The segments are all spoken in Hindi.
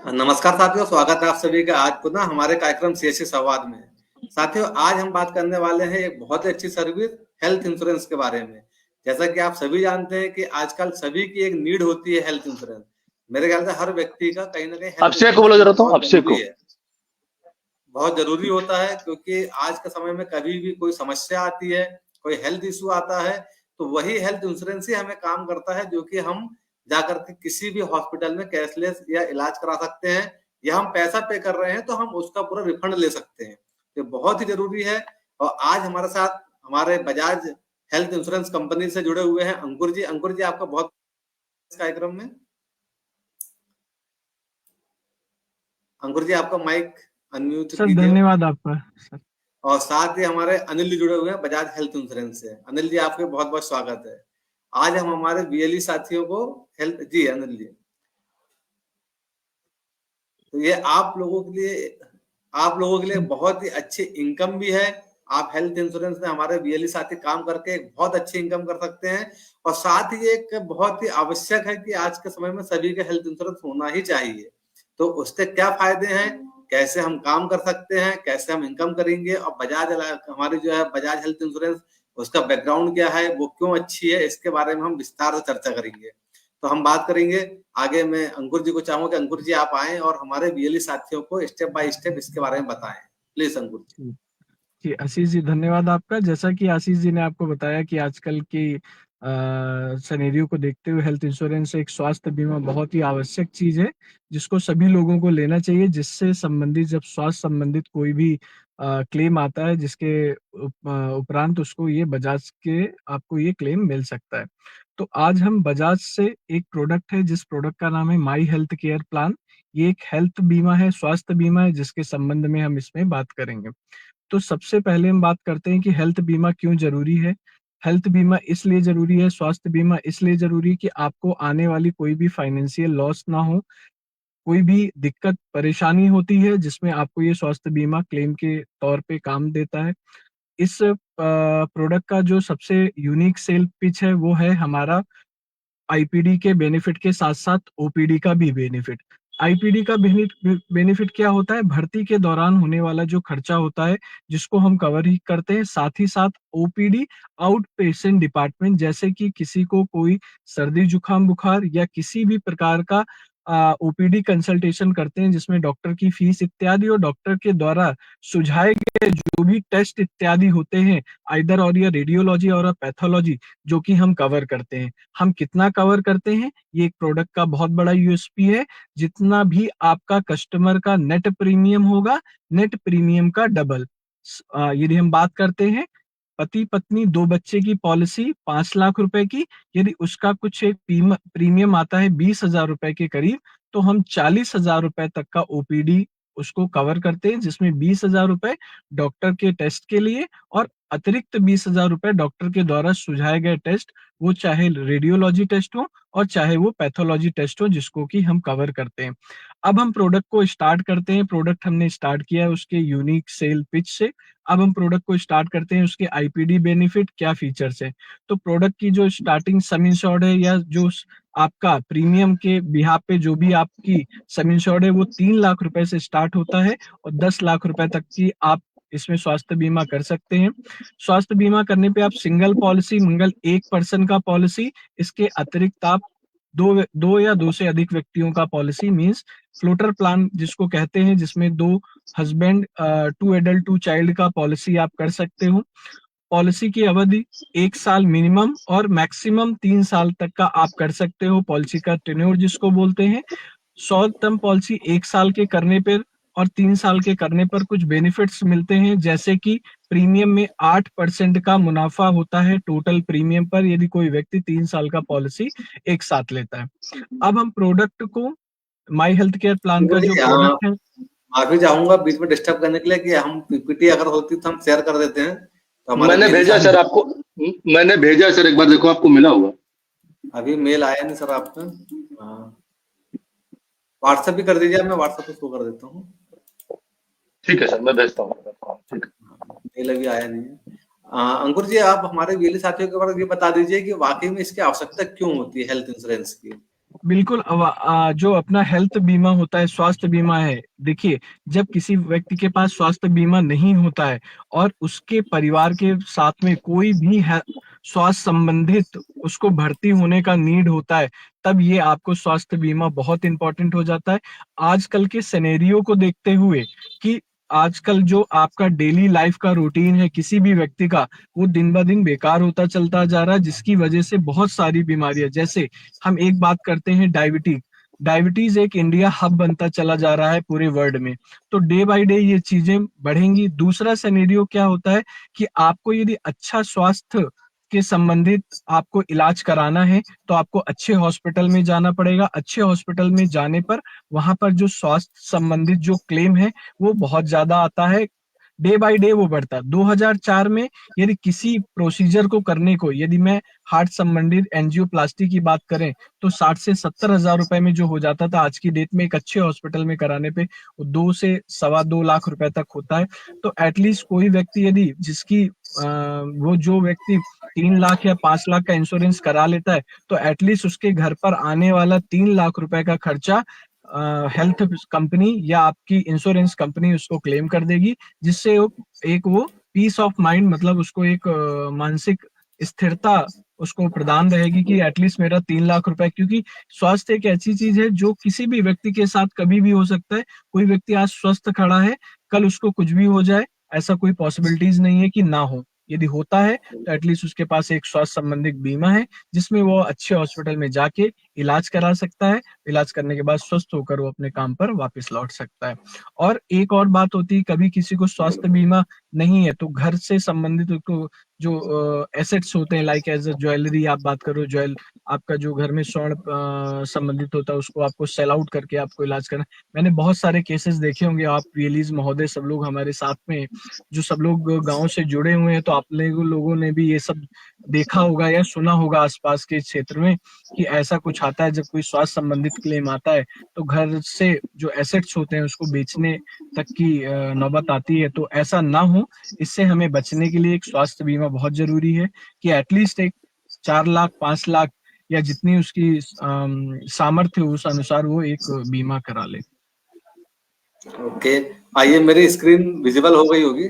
नमस्कार साथियों, स्वागत है आप सभी का आज पुनः हमारे कार्यक्रम सीएससी संवाद में। साथियों, आज हम बात करने वाले हैं एक बहुत ही अच्छी सर्विस हेल्थ इंश्योरेंस के बारे में। जैसा कि आप सभी जानते हैं कि आजकल सभी की एक नीड होती है हेल्थ इंश्योरेंस। मेरे ख्याल से हर व्यक्ति का कहीं ना कहीं हेल्थ अक्षय को इंश्योरेंस बोला होना जरा, तो बहुत अक्षय जरूरी को। है। बहुत जरूरी होता है क्योंकि आज के समय में कभी भी कोई समस्या आती है, कोई हेल्थ इशू आता है, तो वही हेल्थ इंश्योरेंस ही हमें काम करता है, जो कि हम जाकर के किसी भी हॉस्पिटल में कैशलेस या इलाज करा सकते हैं, या हम पैसा पे कर रहे हैं तो हम उसका पूरा रिफंड ले सकते हैं। ये बहुत ही जरूरी है। और आज हमारे साथ हमारे बजाज हेल्थ इंश्योरेंस कंपनी से जुड़े हुए हैं अंकुर जी। अंकुर जी, आपका बहुत इस कार्यक्रम में। अंकुर जी, आपका माइक अनम्यूट सर कीजिए। धन्यवाद आपका सर। और साथ ही हमारे अनिल जी जुड़े हुए हैं बजाज हेल्थ इंश्योरेंस से। अनिल जी, आपके बहुत बहुत स्वागत है। आज हम हमारे बीएलई साथियों को हेल्थ जी अनिल जी, तो ये आप लोगों के लिए बहुत ही अच्छी इनकम भी है। आप हेल्थ इंश्योरेंस में हमारे बीएलई साथी काम करके एक बहुत अच्छी इनकम कर सकते हैं। और साथ ही एक बहुत ही आवश्यक है कि आज के समय में सभी के हेल्थ इंश्योरेंस होना ही चाहिए। तो उससे क्या फायदे हैं, कैसे हम काम कर सकते हैं, कैसे हम इनकम करेंगे, और हमारी जो है बजाज हेल्थ इंश्योरेंस, उसका बैकग्राउंड क्या है, वो क्यों अच्छी है, इसके बारे में हम विस्तार से चर्चा करेंगे। तो हम बात करेंगे आगे। मैं अंकुर जी को चाहूंगा कि अंकुर जी आप आए और हमारे बीएलई साथियों को स्टेप बाय स्टेप इसके बारे में बताएं। प्लीज अंकुर जी। जी आशीष जी धन्यवाद आपका। जैसा कि आशीष जी ने आपको बताया कि आजकल की सिनेरियो को देखते हुए हेल्थ इंश्योरेंस एक स्वास्थ्य बीमा बहुत ही आवश्यक चीज है, जिसको सभी लोगों को लेना चाहिए। जिससे संबंधित जब स्वास्थ्य संबंधित कोई भी क्लेम आता है, जिसके उपरांत उसको ये बजाज के आपको ये क्लेम मिल सकता है। तो आज हम बजाज से एक प्रोडक्ट है, जिस प्रोडक्ट का नाम है माई हेल्थ केयर प्लान। ये एक हेल्थ बीमा है, स्वास्थ्य बीमा है, जिसके संबंध में हम इसमें बात करेंगे। तो सबसे पहले हम बात करते हैं कि हेल्थ बीमा क्यों जरूरी है। हेल्थ बीमा इसलिए जरूरी है, स्वास्थ्य बीमा इसलिए जरूरी है कि आपको आने वाली कोई भी फाइनेंशियल लॉस ना हो, कोई भी दिक्कत परेशानी होती है जिसमें आपको ये स्वास्थ्य बीमा क्लेम के तौर पे काम देता है। इस प्रोडक्ट का जो सबसे यूनिक सेल पिच है वो है हमारा आईपीडी के बेनिफिट के साथ साथ ओपीडी का भी बेनिफिट। आईपीडी का बेनिफिट क्या होता है? भर्ती के दौरान होने वाला जो खर्चा होता है, जिसको हम कवर ही करते हैं। साथ ही साथ ओपीडी आउट पेशेंट डिपार्टमेंट, जैसे कि किसी को कोई सर्दी जुकाम बुखार या किसी भी प्रकार का ओपीडी कंसल्टेशन करते हैं, जिसमें डॉक्टर की फीस इत्यादि और डॉक्टर के द्वारा सुझाए गए जो भी टेस्ट इत्यादि होते हैं, आइदर और या रेडियोलॉजी और पैथोलॉजी, जो कि हम कवर करते हैं। हम कितना कवर करते हैं, ये एक प्रोडक्ट का बहुत बड़ा यूएसपी है। जितना भी आपका कस्टमर का नेट प्रीमियम होगा, नेट प्रीमियम का डबल। यदि हम बात करते हैं पति पत्नी दो बच्चे की पॉलिसी 5 लाख रुपए की, यदि उसका कुछ एक प्रीमियम आता है 20 हजार रुपए के करीब, तो हम 40 हजार रुपए तक का ओपीडी उसको कवर करते हैं, जिसमें 20 हजार रुपए डॉक्टर के टेस्ट के लिए और अतिरिक्त 20 हजार रुपए डॉक्टर के द्वारा सुझाए गए टेस्ट, वो चाहे रेडियोलॉजी टेस्ट हो और चाहे वो पैथोलॉजी टेस्ट हो, जिसको कि हम कवर करते हैं। अब हम प्रोडक्ट को स्टार्ट करते हैं। प्रोडक्ट हमने स्टार्ट किया है उसके यूनिक सेल पिच से। अब हम प्रोडक्ट को स्टार्ट करते हैं उसके आईपीडी बेनिफिट क्या फीचर्स है। तो प्रोडक्ट की जो स्टार्टिंग सम इंश्योर्ड है, या जो आपका प्रीमियम के बिहाफ पे जो भी आपकी सम इंश्योर्ड है, वो 3 लाख रुपए से स्टार्ट होता है और 10 लाख रुपए तक की आप इसमें स्वास्थ्य बीमा कर सकते हैं। स्वास्थ्य बीमा करने पे आप सिंगल पॉलिसी, मंगल एक पर्सन का पॉलिसी, इसके अतिरिक्त आप दो या दो से अधिक व्यक्तियों का पॉलिसी, मींस फ्लोटर प्लान जिसको कहते हैं, जिसमें दो हस्बैंड, 2 एडल्ट 2 चाइल्ड का पॉलिसी आप कर सकते हो। पॉलिसी की अवधि 1 साल मिनिमम और मैक्सिमम 3 साल तक का आप कर सकते हो। पॉलिसी का टेन्योर जिसको बोलते हैं। शॉर्ट टर्म पॉलिसी 1 साल के करने पर और 3 साल के करने पर कुछ बेनिफिट्स मिलते हैं, जैसे कि प्रीमियम में 8% का मुनाफा होता है टोटल प्रीमियम पर, यदि कोई व्यक्ति 3 साल का पॉलिसी एक साथ लेता है। अब हम प्रोडक्ट को, माई हेल्थ केयर प्लान का जो प्रोडक्ट है। माफी चाहूंगा बीच में डिस्टर्ब करने के लिए कि हम पीपीटी अगर होती तो हम शेयर कर देते हैं, तो हमारे मैंने बीएलई भेजा साथी। सर आपको, मैंने भेजा सर, एक बार देखो आपको मिला होगा। अभी मेल आया नहीं सर आपका। हाँ, व्हाट्सएप भी कर दीजिए, मैं व्हाट्सएप पे शो कर देता हूँ। ठीक है सर, मैं भेजता हूँ। ठीक है। मेल अभी आया नहीं है। अंकुर जी, आप हमारे बीएलई साथियों के बारे में ये बता दीजिए कि वाकई में इसकी आवश्यकता क्यों होती है हेल्थ इंश्योरेंस की। बिल्कुल। जो अपना हेल्थ बीमा होता है, स्वास्थ्य बीमा है, देखिए, जब किसी व्यक्ति के पास स्वास्थ्य बीमा नहीं होता है और उसके परिवार के साथ में कोई भी स्वास्थ्य संबंधित उसको भर्ती होने का नीड होता है, तब ये आपको स्वास्थ्य बीमा बहुत इंपॉर्टेंट हो जाता है। आजकल के सिनेरियो को देखते हुए कि आजकल जो आपका डेली लाइफ का रूटीन है किसी भी व्यक्ति का, वो दिन ब दिन बेकार होता चलता जा रहा है, जिसकी वजह से बहुत सारी बीमारियां, जैसे हम एक बात करते हैं डायबिटीज। डायबिटीज एक इंडिया हब बनता चला जा रहा है पूरे वर्ल्ड में। तो डे बाय डे ये चीजें बढ़ेंगी। दूसरा सिनेरियो क्या होता है कि आपको यदि अच्छा स्वास्थ्य के संबंधित आपको इलाज कराना है तो आपको अच्छे हॉस्पिटल में जाना पड़ेगा। अच्छे हॉस्पिटल में जाने पर वहां पर जो स्वास्थ्य संबंधित जो क्लेम है वो बहुत ज्यादा आता है। डे बाय डे वो बढ़ता है। 2004 में यदि किसी प्रोसीजर को करने को, यदि मैं हार्ट संबंधित एंजियोप्लास्टी की बात करें, तो 60 से 70 हजार रुपए में जो हो जाता था, आज की डेट में एक अच्छे हॉस्पिटल में कराने पे वो 2 से सवा 2 लाख रुपए तक होता है। तो एटलीस्ट कोई व्यक्ति यदि जिसकी वो जो व्यक्ति 3 लाख या 5 लाख का इंश्योरेंस करा लेता है, तो एटलीस्ट उसके घर पर आने वाला 3 लाख रुपए का खर्चा हेल्थ कंपनी या आपकी इंश्योरेंस कंपनी उसको क्लेम कर देगी, जिससे वो पीस ऑफ माइंड, मतलब उसको एक मानसिक स्थिरता उसको प्रदान रहेगी कि एटलीस्ट मेरा 3 लाख रुपए, क्योंकि स्वास्थ्य एक ऐसी चीज है जो किसी भी व्यक्ति के साथ कभी भी हो सकता है। कोई व्यक्ति आज स्वस्थ खड़ा है, कल उसको कुछ भी हो जाए, ऐसा कोई पॉसिबिलिटीज नहीं है कि ना हो। यदि होता है तो एटलीस्ट उसके पास एक स्वास्थ्य संबंधित बीमा है जिसमें वो अच्छे हॉस्पिटल में जाके इलाज करा सकता है। इलाज करने के बाद स्वस्थ होकर वो अपने काम पर वापस लौट सकता है। और एक और बात होती है, कभी किसी को स्वास्थ्य बीमा नहीं है तो घर से संबंधित उसको जो एसेट्स होते हैं, लाइक एज अ ज्वेलरी आप बात करो, आपका जो घर में स्वर्ण संबंधित होता है उसको आपको सेल आउट करके आपको इलाज करना। मैंने बहुत सारे केसेस देखे होंगे, आप वीएलईज महोदय सब लोग हमारे साथ में जो सब लोग गांव से जुड़े हुए हैं, तो आप लोगों ने भी ये सब देखा होगा या सुना होगा आसपास के क्षेत्र में कि ऐसा कुछ आता है। जब कोई स्वास्थ्य संबंधित क्लेम आता है तो घर से जो एसेट्स होते हैं उसको बेचने तक की नौबत आती है। तो ऐसा ना हो, इससे हमें बचने के लिए एक स्वास्थ्य बीमा बहुत जरूरी है कि एटलीस्ट एक 4 लाख 5 लाख या जितनी उसकी सामर्थ्य हो उस अनुसार वो एक बीमा करा ले। ओके, आइए, मेरी स्क्रीन विजिबल हो गई होगी?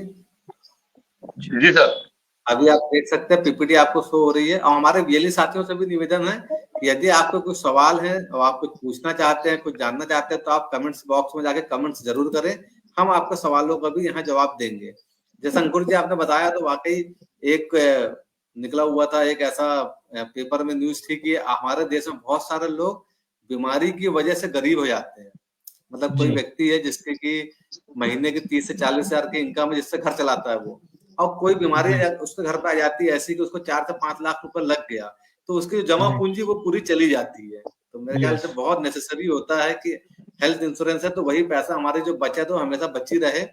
जी सर। अभी आप देख सकते हैं पीपीटी आपको शो हो रही है। और हमारे वीएलई साथियों से भी निवेदन है कि यदि आपको कुछ सवाल है और आप कुछ पूछना चाहते हैं, कुछ जानना चाहते हैं, तो आप कमेंट्स बॉक्स में जाके कमेंट्स जरूर करें। हम आपके सवालों का भी यहाँ जवाब देंगे। जैसे अंकुर जी आपने बताया, तो वाकई एक निकला हुआ था, एक ऐसा पेपर में न्यूज थी कि हमारे देश में बहुत सारे लोग बीमारी की वजह से गरीब हो जाते हैं। मतलब कोई व्यक्ति है जिसके की महीने की 30 से 40 हजार की इनकम है, जिससे घर चलाता है वो, और कोई बीमारी उसके घर पे आ जाती है ऐसी कि उसको 4 से 5 लाख रुपए लग गया, तो उसकी जो जमा पूंजी वो पूरी चली जाती है। तो मेरे ख्याल से बहुत नेसेसरी होता है कि हेल्थ इंश्योरेंस है तो वही पैसा हमारी जो बचत हो हमेशा बची रहे।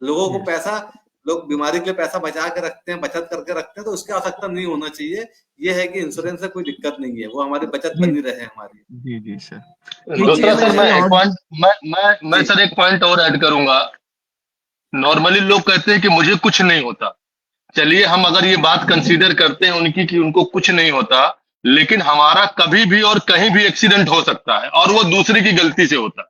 लोगों को पैसा, लोग बीमारी के लिए पैसा बचा के रखते हैं, बचत करके रखते हैं, तो उसकी आवश्यकता नहीं होना चाहिए। ये है कि इंश्योरेंस से कोई दिक्कत नहीं है, वो हमारी बचत बनी रहे हमारी। जी जी सर। दूसरा सर मैं सर एक पॉइंट और ऐड करूंगा। नॉर्मली लोग कहते हैं कि मुझे कुछ नहीं होता। चलिए हम अगर ये बात कंसीडर करते हैं उनकी कि उनको कुछ नहीं होता, लेकिन हमारा कभी भी और कहीं भी एक्सीडेंट हो सकता है और वो दूसरे की गलती से होता है।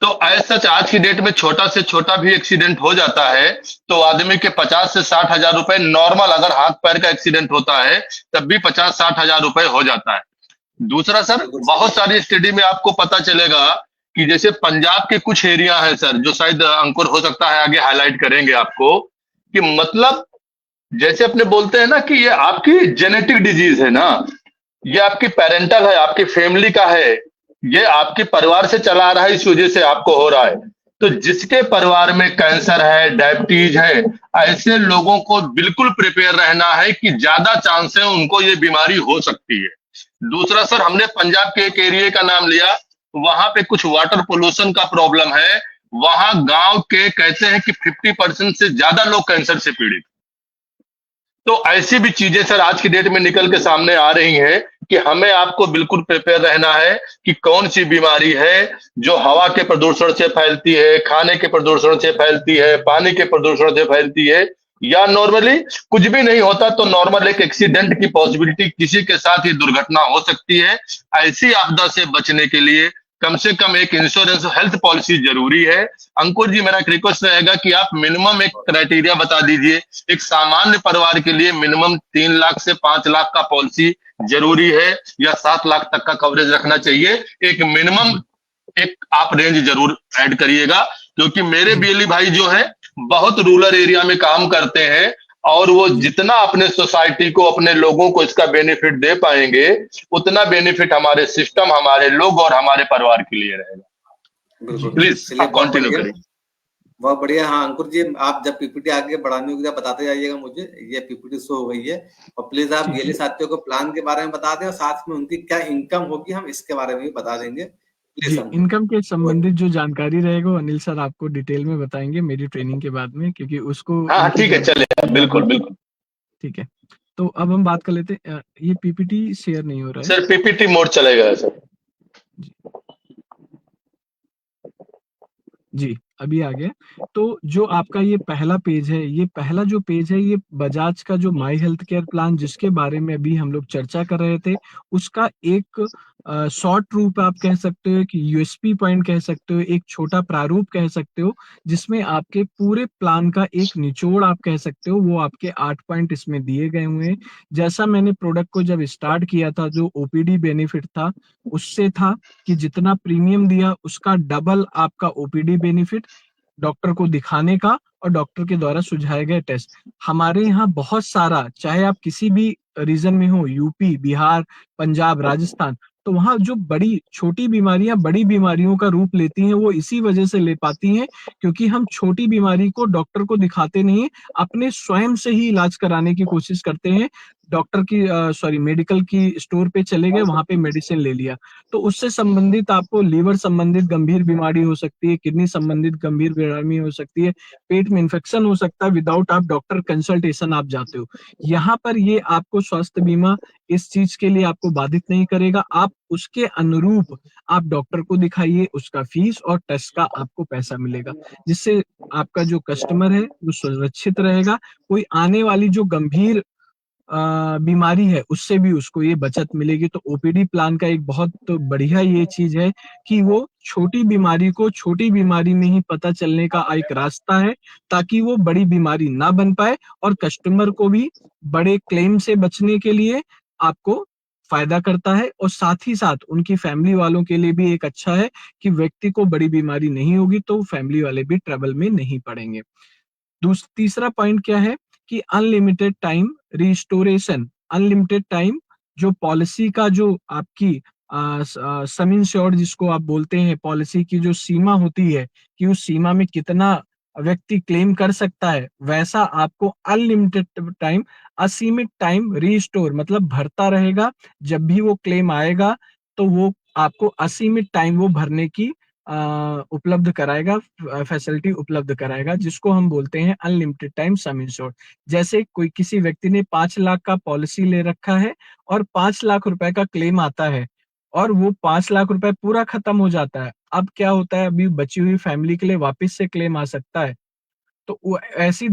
तो एज सच आज की डेट में छोटा से छोटा भी एक्सीडेंट हो जाता है तो आदमी के 50 से 60 हजार रुपए नॉर्मल, अगर हाथ पैर का एक्सीडेंट होता है तब भी 50-60 हजार रुपए हो जाता है। दूसरा सर, बहुत सारी स्टडी में आपको पता चलेगा कि जैसे पंजाब के कुछ एरिया है सर, जो शायद अंकुर हो सकता है आगे हाईलाइट करेंगे आपको, कि मतलब जैसे अपने बोलते हैं ना कि ये आपकी जेनेटिक डिजीज है ना, ये आपकी पेरेंटल है, आपकी फैमिली का है, ये आपके परिवार से चला आ रहा है, इस वजह से आपको हो रहा है। तो जिसके परिवार में कैंसर है, डायबिटीज है, ऐसे लोगों को बिल्कुल प्रिपेयर रहना है कि ज्यादा चांस है उनको ये बीमारी हो सकती है। दूसरा सर, हमने पंजाब के एक एरिया का नाम लिया, वहां पे कुछ वाटर पोल्यूशन का प्रॉब्लम है। वहां गांव के कहते हैं कि 50% से ज्यादा लोग कैंसर से पीड़ित। तो ऐसी भी चीजें सर आज की डेट में निकल के सामने आ रही हैं कि हमें आपको बिल्कुल प्रिपेयर रहना है कि कौन सी बीमारी है जो हवा के प्रदूषण से फैलती है, खाने के प्रदूषण से फैलती है, पानी के प्रदूषण से फैलती है, या नॉर्मली कुछ भी नहीं होता तो नॉर्मल एक एक्सीडेंट की पॉसिबिलिटी, किसी के साथ ये दुर्घटना हो सकती है। ऐसी आपदा से बचने के लिए कम से कम एक इंश्योरेंस हेल्थ पॉलिसी जरूरी है। अंकुर जी, मेरा एक रिक्वेस्ट रहेगा कि आप मिनिमम एक क्राइटेरिया बता दीजिए। एक सामान्य परिवार के लिए मिनिमम 3 लाख से 5 लाख का पॉलिसी जरूरी है या 7 लाख तक का कवरेज रखना चाहिए? एक मिनिमम एक आप रेंज जरूर ऐड करिएगा, क्योंकि मेरे बीएलई भाई जो है बहुत रूरल एरिया में काम करते हैं और वो जितना अपने सोसाइटी को, अपने लोगों को इसका बेनिफिट दे पाएंगे, उतना बेनिफिट हमारे सिस्टम, हमारे लोग और हमारे परिवार के लिए रहेगा। बिल्कुल, प्लीज चलिए आप बहुत कंटिन्यू बढ़िया, करिए। बहुत बढ़िया। हाँ अंकुर जी, आप जब पीपीटी आगे बढ़ानी होगी तो बताते जाइएगा मुझे। ये पीपीटी शो हो गई है, और प्लीज आप ठीक बीएलई है। साथियों को प्लान के बारे में बता दें, और साथ में उनकी क्या इनकम होगी हम इसके बारे में भी बता देंगे। प्लीज जी, अंकुर इनकम के जी। संबंधित जो जानकारी रहेगा वो अनिल सर आपको डिटेल में बताएंगे मेरी ट्रेनिंग के बाद में, क्योंकि उसको हाँ हाँ, उनकी ठीक है, चलिए, जानकारी ज्यादा बिल्कुल होगी। बिल्कुल। ठीक है, तो अब हम बात कर लेते हैं। ये पीपीटी शेयर नहीं हो रहा है। सर पीपीटी मोड चलेगा सर। जी जी, अभी आ गया। तो जो आपका ये पहला पेज है, ये पहला जो पेज है, ये बजाज का जो माई हेल्थ केयर प्लान जिसके बारे में अभी हम लोग चर्चा कर रहे थे, उसका एक शॉर्ट रूप आप कह सकते हो, कि यूएसपी पॉइंट कह सकते हो, एक छोटा प्रारूप कह सकते हो, जिसमें आपके पूरे प्लान का एक निचोड़ आप कह सकते हो। वो आपके 8 पॉइंट इसमें दिए गए हुए हैं। जैसा मैंने प्रोडक्ट को जब स्टार्ट किया था, जो ओपीडी बेनिफिट था उससे था कि जितना प्रीमियम दिया उसका डबल आपका ओपीडी बेनिफिट, डॉक्टर को दिखाने का और डॉक्टर के द्वारा सुझाए गए टेस्ट। हमारे यहाँ बहुत सारा, चाहे आप किसी भी रीजन में हो, यूपी, बिहार, पंजाब, राजस्थान, तो वहाँ जो बड़ी छोटी बीमारियां बड़ी बीमारियों का रूप लेती हैं, वो इसी वजह से ले पाती हैं क्योंकि हम छोटी बीमारी को डॉक्टर को दिखाते नहीं, अपने स्वयं से ही इलाज कराने की कोशिश करते हैं। डॉक्टर की सॉरी मेडिकल की स्टोर पे चले गए, वहां पे मेडिसिन ले लिया, तो उससे संबंधित आपको लीवर संबंधित गंभीर बीमारी हो सकती है, किडनी संबंधित गंभीर बीमारी हो सकती है, पेट में इन्फेक्शन हो सकता है, विदाउट आप डॉक्टर कंसल्टेशन आप जाते हो। यहाँ पर ये आपको स्वास्थ्य बीमा इस चीज के लिए आपको बाधित नहीं करेगा। आप उसके अनुरूप आप डॉक्टर को दिखाइए, उसका फीस और टेस्ट का आपको पैसा मिलेगा, जिससे आपका जो कस्टमर है वो सुरक्षित रहेगा। कोई आने वाली जो गंभीर बीमारी है उससे भी उसको ये बचत मिलेगी। तो ओपीडी प्लान का एक बहुत बढ़िया ये चीज है कि वो छोटी बीमारी को छोटी बीमारी में ही पता चलने का एक रास्ता है, ताकि वो बड़ी बीमारी ना बन पाए, और कस्टमर को भी बड़े क्लेम से बचने के लिए आपको फायदा करता है, और साथ ही साथ उनकी फैमिली वालों के लिए भी एक अच्छा है कि व्यक्ति को बड़ी बीमारी नहीं होगी तो फैमिली वाले भी ट्रबल में नहीं पड़ेंगे। तीसरा पॉइंट क्या है कि unlimited time restoration. Unlimited time जो पॉलिसी का जो आपकी सम इंश्योर्ड जिसको आप बोलते हैं, पॉलिसी की जो सीमा होती है कि उस सीमा में कितना व्यक्ति क्लेम कर सकता है, वैसा आपको अनलिमिटेड टाइम, असीमित टाइम रिस्टोर मतलब भरता रहेगा। जब भी वो क्लेम आएगा तो वो आपको असीमित टाइम वो भरने की उपलब्ध कराएगा, फैसिलिटी उपलब्ध कराएगा, जिसको हम बोलते हैं अनलिमिटेड टाइम सम इंश्योर्ड। जैसे कोई किसी व्यक्ति ने 5 लाख का पॉलिसी ले रखा है और 5 लाख रुपए का क्लेम आता है, और वो 5 लाख रुपए पूरा खत्म हो जाता है, अब क्या होता है, अभी बची हुई फैमिली के लिए वापस से क्लेम आ सकता है। तो ऐसी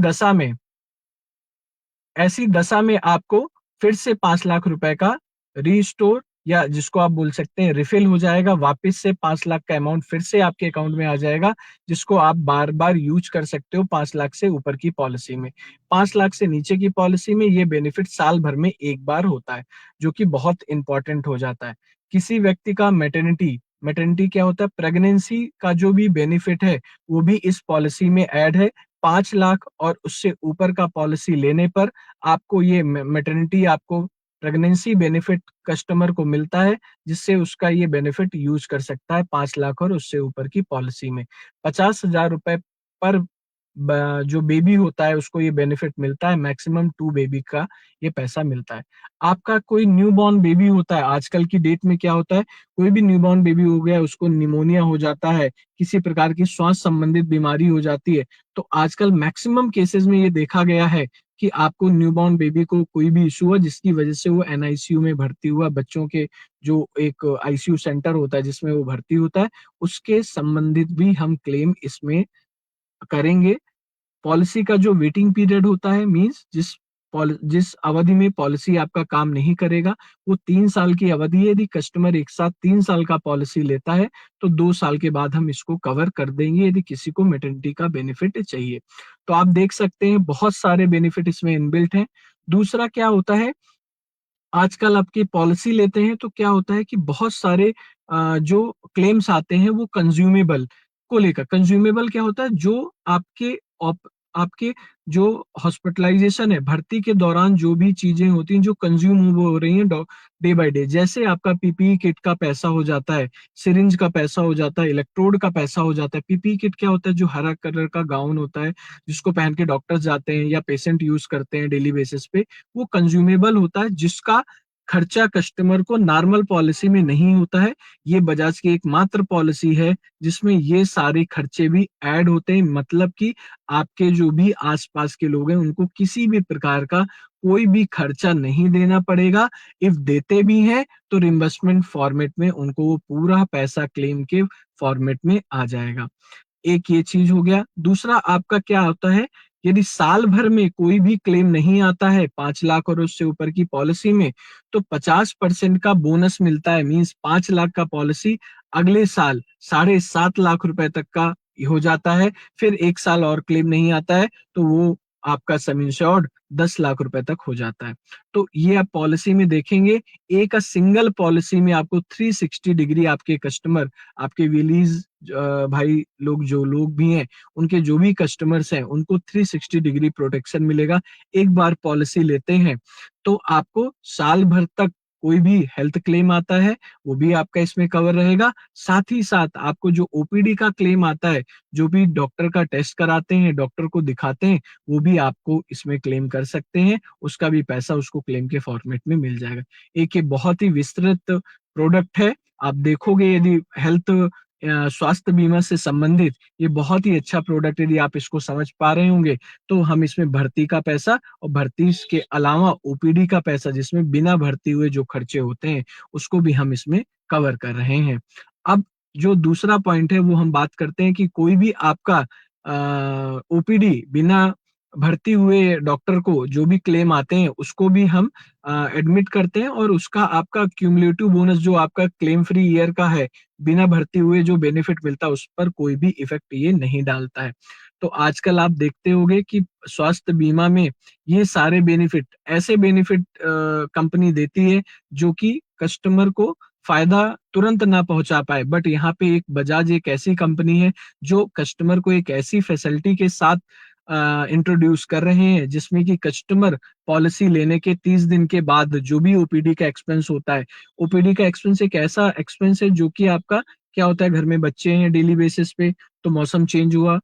दशा में आपको फिर से 5 लाख रुपए का रीस्टोर, या जिसको आप बोल सकते हैं रिफिल हो जाएगा, वापस से 5 लाख का अमाउंट फिर से आपके अकाउंट में आ जाएगा, जिसको आप बार बार यूज कर सकते हो 5 लाख से ऊपर की पॉलिसी में। 5 लाख से नीचे की पॉलिसी में ये बेनिफिट साल भर में एक बार होता है, जो कि बहुत इंपॉर्टेंट हो जाता है। किसी व्यक्ति का मेटर्निटी मेटर्निटी क्या होता है, प्रेगनेंसी का जो भी बेनिफिट है वो भी इस पॉलिसी में ऐड है। 5 लाख और उससे ऊपर का पॉलिसी लेने पर आपको ये मैटरनिटी, आपको प्रेगनेंसी बेनिफिट कस्टमर को मिलता है, जिससे उसका ये बेनिफिट यूज कर सकता है 5 लाख और उससे ऊपर की पॉलिसी में। 50,000 रुपए पर जो बेबी होता है उसको ये बेनिफिट मिलता है, मैक्सिमम 2 बेबी का ये पैसा मिलता है। आपका कोई न्यूबॉर्न बेबी होता है, आजकल की डेट में क्या होता है, कोई भी न्यूबॉर्न बेबी हो गया, उसको निमोनिया हो जाता है, किसी प्रकार की श्वास संबंधित बीमारी हो जाती है, तो आजकल मैक्सिमम केसेस में ये देखा गया है कि आपको न्यूबॉर्न बेबी को कोई भी इशू हुआ जिसकी वजह से वो एनआईसीयू में भर्ती हुआ, बच्चों के जो एक आईसीयू सेंटर होता है जिसमें वो भर्ती होता है, उसके संबंधित भी हम क्लेम इसमें करेंगे। पॉलिसी का जो वेटिंग पीरियड होता है, मींस जिस अवधि में पॉलिसी आपका काम नहीं करेगा, वो 3 साल की अवधि है। यदि कस्टमर एक साथ 3 साल का पॉलिसी लेता है तो 2 साल के बाद हम इसको कवर कर देंगे, यदि किसी को मेटर्निटी का बेनिफिट चाहिए। तो आप देख सकते हैं बहुत सारे बेनिफिट इसमें इनबिल्ट हैं। दूसरा क्या होता है, आजकल आपकी पॉलिसी लेते हैं तो क्या होता है कि बहुत सारे जो क्लेम्स आते हैं वो कंज्यूमेबल को लेकर। कंज्यूमेबल क्या होता है, जो आपके जो हॉस्पिटलाइजेशन है, भर्ती के दौरान जो भी चीजें होती हैं जो कंज्यूम हो रही हैं डे बाय डे, जैसे आपका पीपीई किट का पैसा हो जाता है, सिरिंज का पैसा हो जाता है, इलेक्ट्रोड का पैसा हो जाता है। पीपीई किट क्या होता है, जो हरा कलर का गाउन होता है जिसको पहन के डॉक्टर्स जाते हैं या पेशेंट यूज करते हैं डेली बेसिस पे, वो कंज्यूमेबल होता है जिसका खर्चा कस्टमर को नॉर्मल पॉलिसी में नहीं होता है। ये बजाज की एकमात्र पॉलिसी है जिसमें ये सारे खर्चे भी ऐड होते हैं, मतलब कि आपके जो भी आसपास के लोग हैं उनको किसी भी प्रकार का कोई भी खर्चा नहीं देना पड़ेगा। इफ देते भी हैं तो रिम्बर्समेंट फॉर्मेट में उनको वो पूरा पैसा क्लेम के फॉर्मेट में आ जाएगा। एक ये चीज हो गया। दूसरा आपका क्या होता है, यदि साल भर में कोई भी क्लेम नहीं आता है 5 लाख और उससे ऊपर की पॉलिसी में, तो 50% का बोनस मिलता है। मींस 5 लाख का पॉलिसी अगले साल 7.5 लाख रुपए तक का हो जाता है। फिर एक साल और क्लेम नहीं आता है तो वो आपका सम इंश्योर्ड 10 लाख रुपए तक हो जाता है। तो ये आप पॉलिसी में देखेंगे, एक सिंगल पॉलिसी में आपको 360 डिग्री आपके कस्टमर, आपके विलीज भाई लोग जो लोग भी हैं, उनके जो भी कस्टमर्स हैं उनको 360 डिग्री प्रोटेक्शन मिलेगा। एक बार पॉलिसी लेते हैं तो आपको साल भर तक कोई भी हेल्थ क्लेम आता है वो भी आपका इसमें कवर रहेगा। साथ ही साथ आपको जो ओपीडी का क्लेम आता है, जो भी डॉक्टर का टेस्ट कराते हैं, डॉक्टर को दिखाते हैं, वो भी आपको इसमें क्लेम कर सकते हैं। उसका भी पैसा उसको क्लेम के फॉर्मेट में मिल जाएगा। एक ये बहुत ही विस्तृत प्रोडक्ट है। आप देखोगे यदि हेल्थ स्वास्थ्य बीमा से संबंधित ये बहुत ही अच्छा प्रोडक्ट, यदि आप इसको समझ पा रहे होंगे तो हम इसमें भर्ती का पैसा और भर्ती के अलावा ओपीडी का पैसा, जिसमें बिना भर्ती हुए जो खर्चे होते हैं, उसको भी हम इसमें कवर कर रहे हैं। अब जो दूसरा पॉइंट है वो हम बात करते हैं कि कोई भी आपका ओपीडी बिना भर्ती हुए डॉक्टर को जो भी क्लेम आते हैं उसको भी हम एडमिट करते हैं, और उसका आपका क्यूमुलेटिव बोनस जो आपका क्लेम फ्री ईयर का है, बिना भर्ती हुए जो बेनिफिट मिलता है, उस पर कोई भी इफेक्ट ये नहीं डालता है। तो आजकल आप देखते होंगे कि स्वास्थ्य बीमा में ये सारे बेनिफिट, ऐसे बेनिफिट कंपनी देती है जो कि कस्टमर को फायदा तुरंत ना पहुंचा पाए, बट यहाँ पे एक बजाज एक ऐसी कंपनी है जो कस्टमर को एक ऐसी फैसिलिटी के साथ इंट्रोड्यूस कर रहे हैं जिसमें कि कस्टमर पॉलिसी लेने के 30 दिन के बाद जो भी ओपीडी का एक्सपेंस होता है, ओपीडी का एक्सपेंस एक ऐसा एक्सपेंस है जो कि आपका क्या होता है, घर में बच्चे हैं डेली बेसिस पे, तो मौसम चेंज हुआ,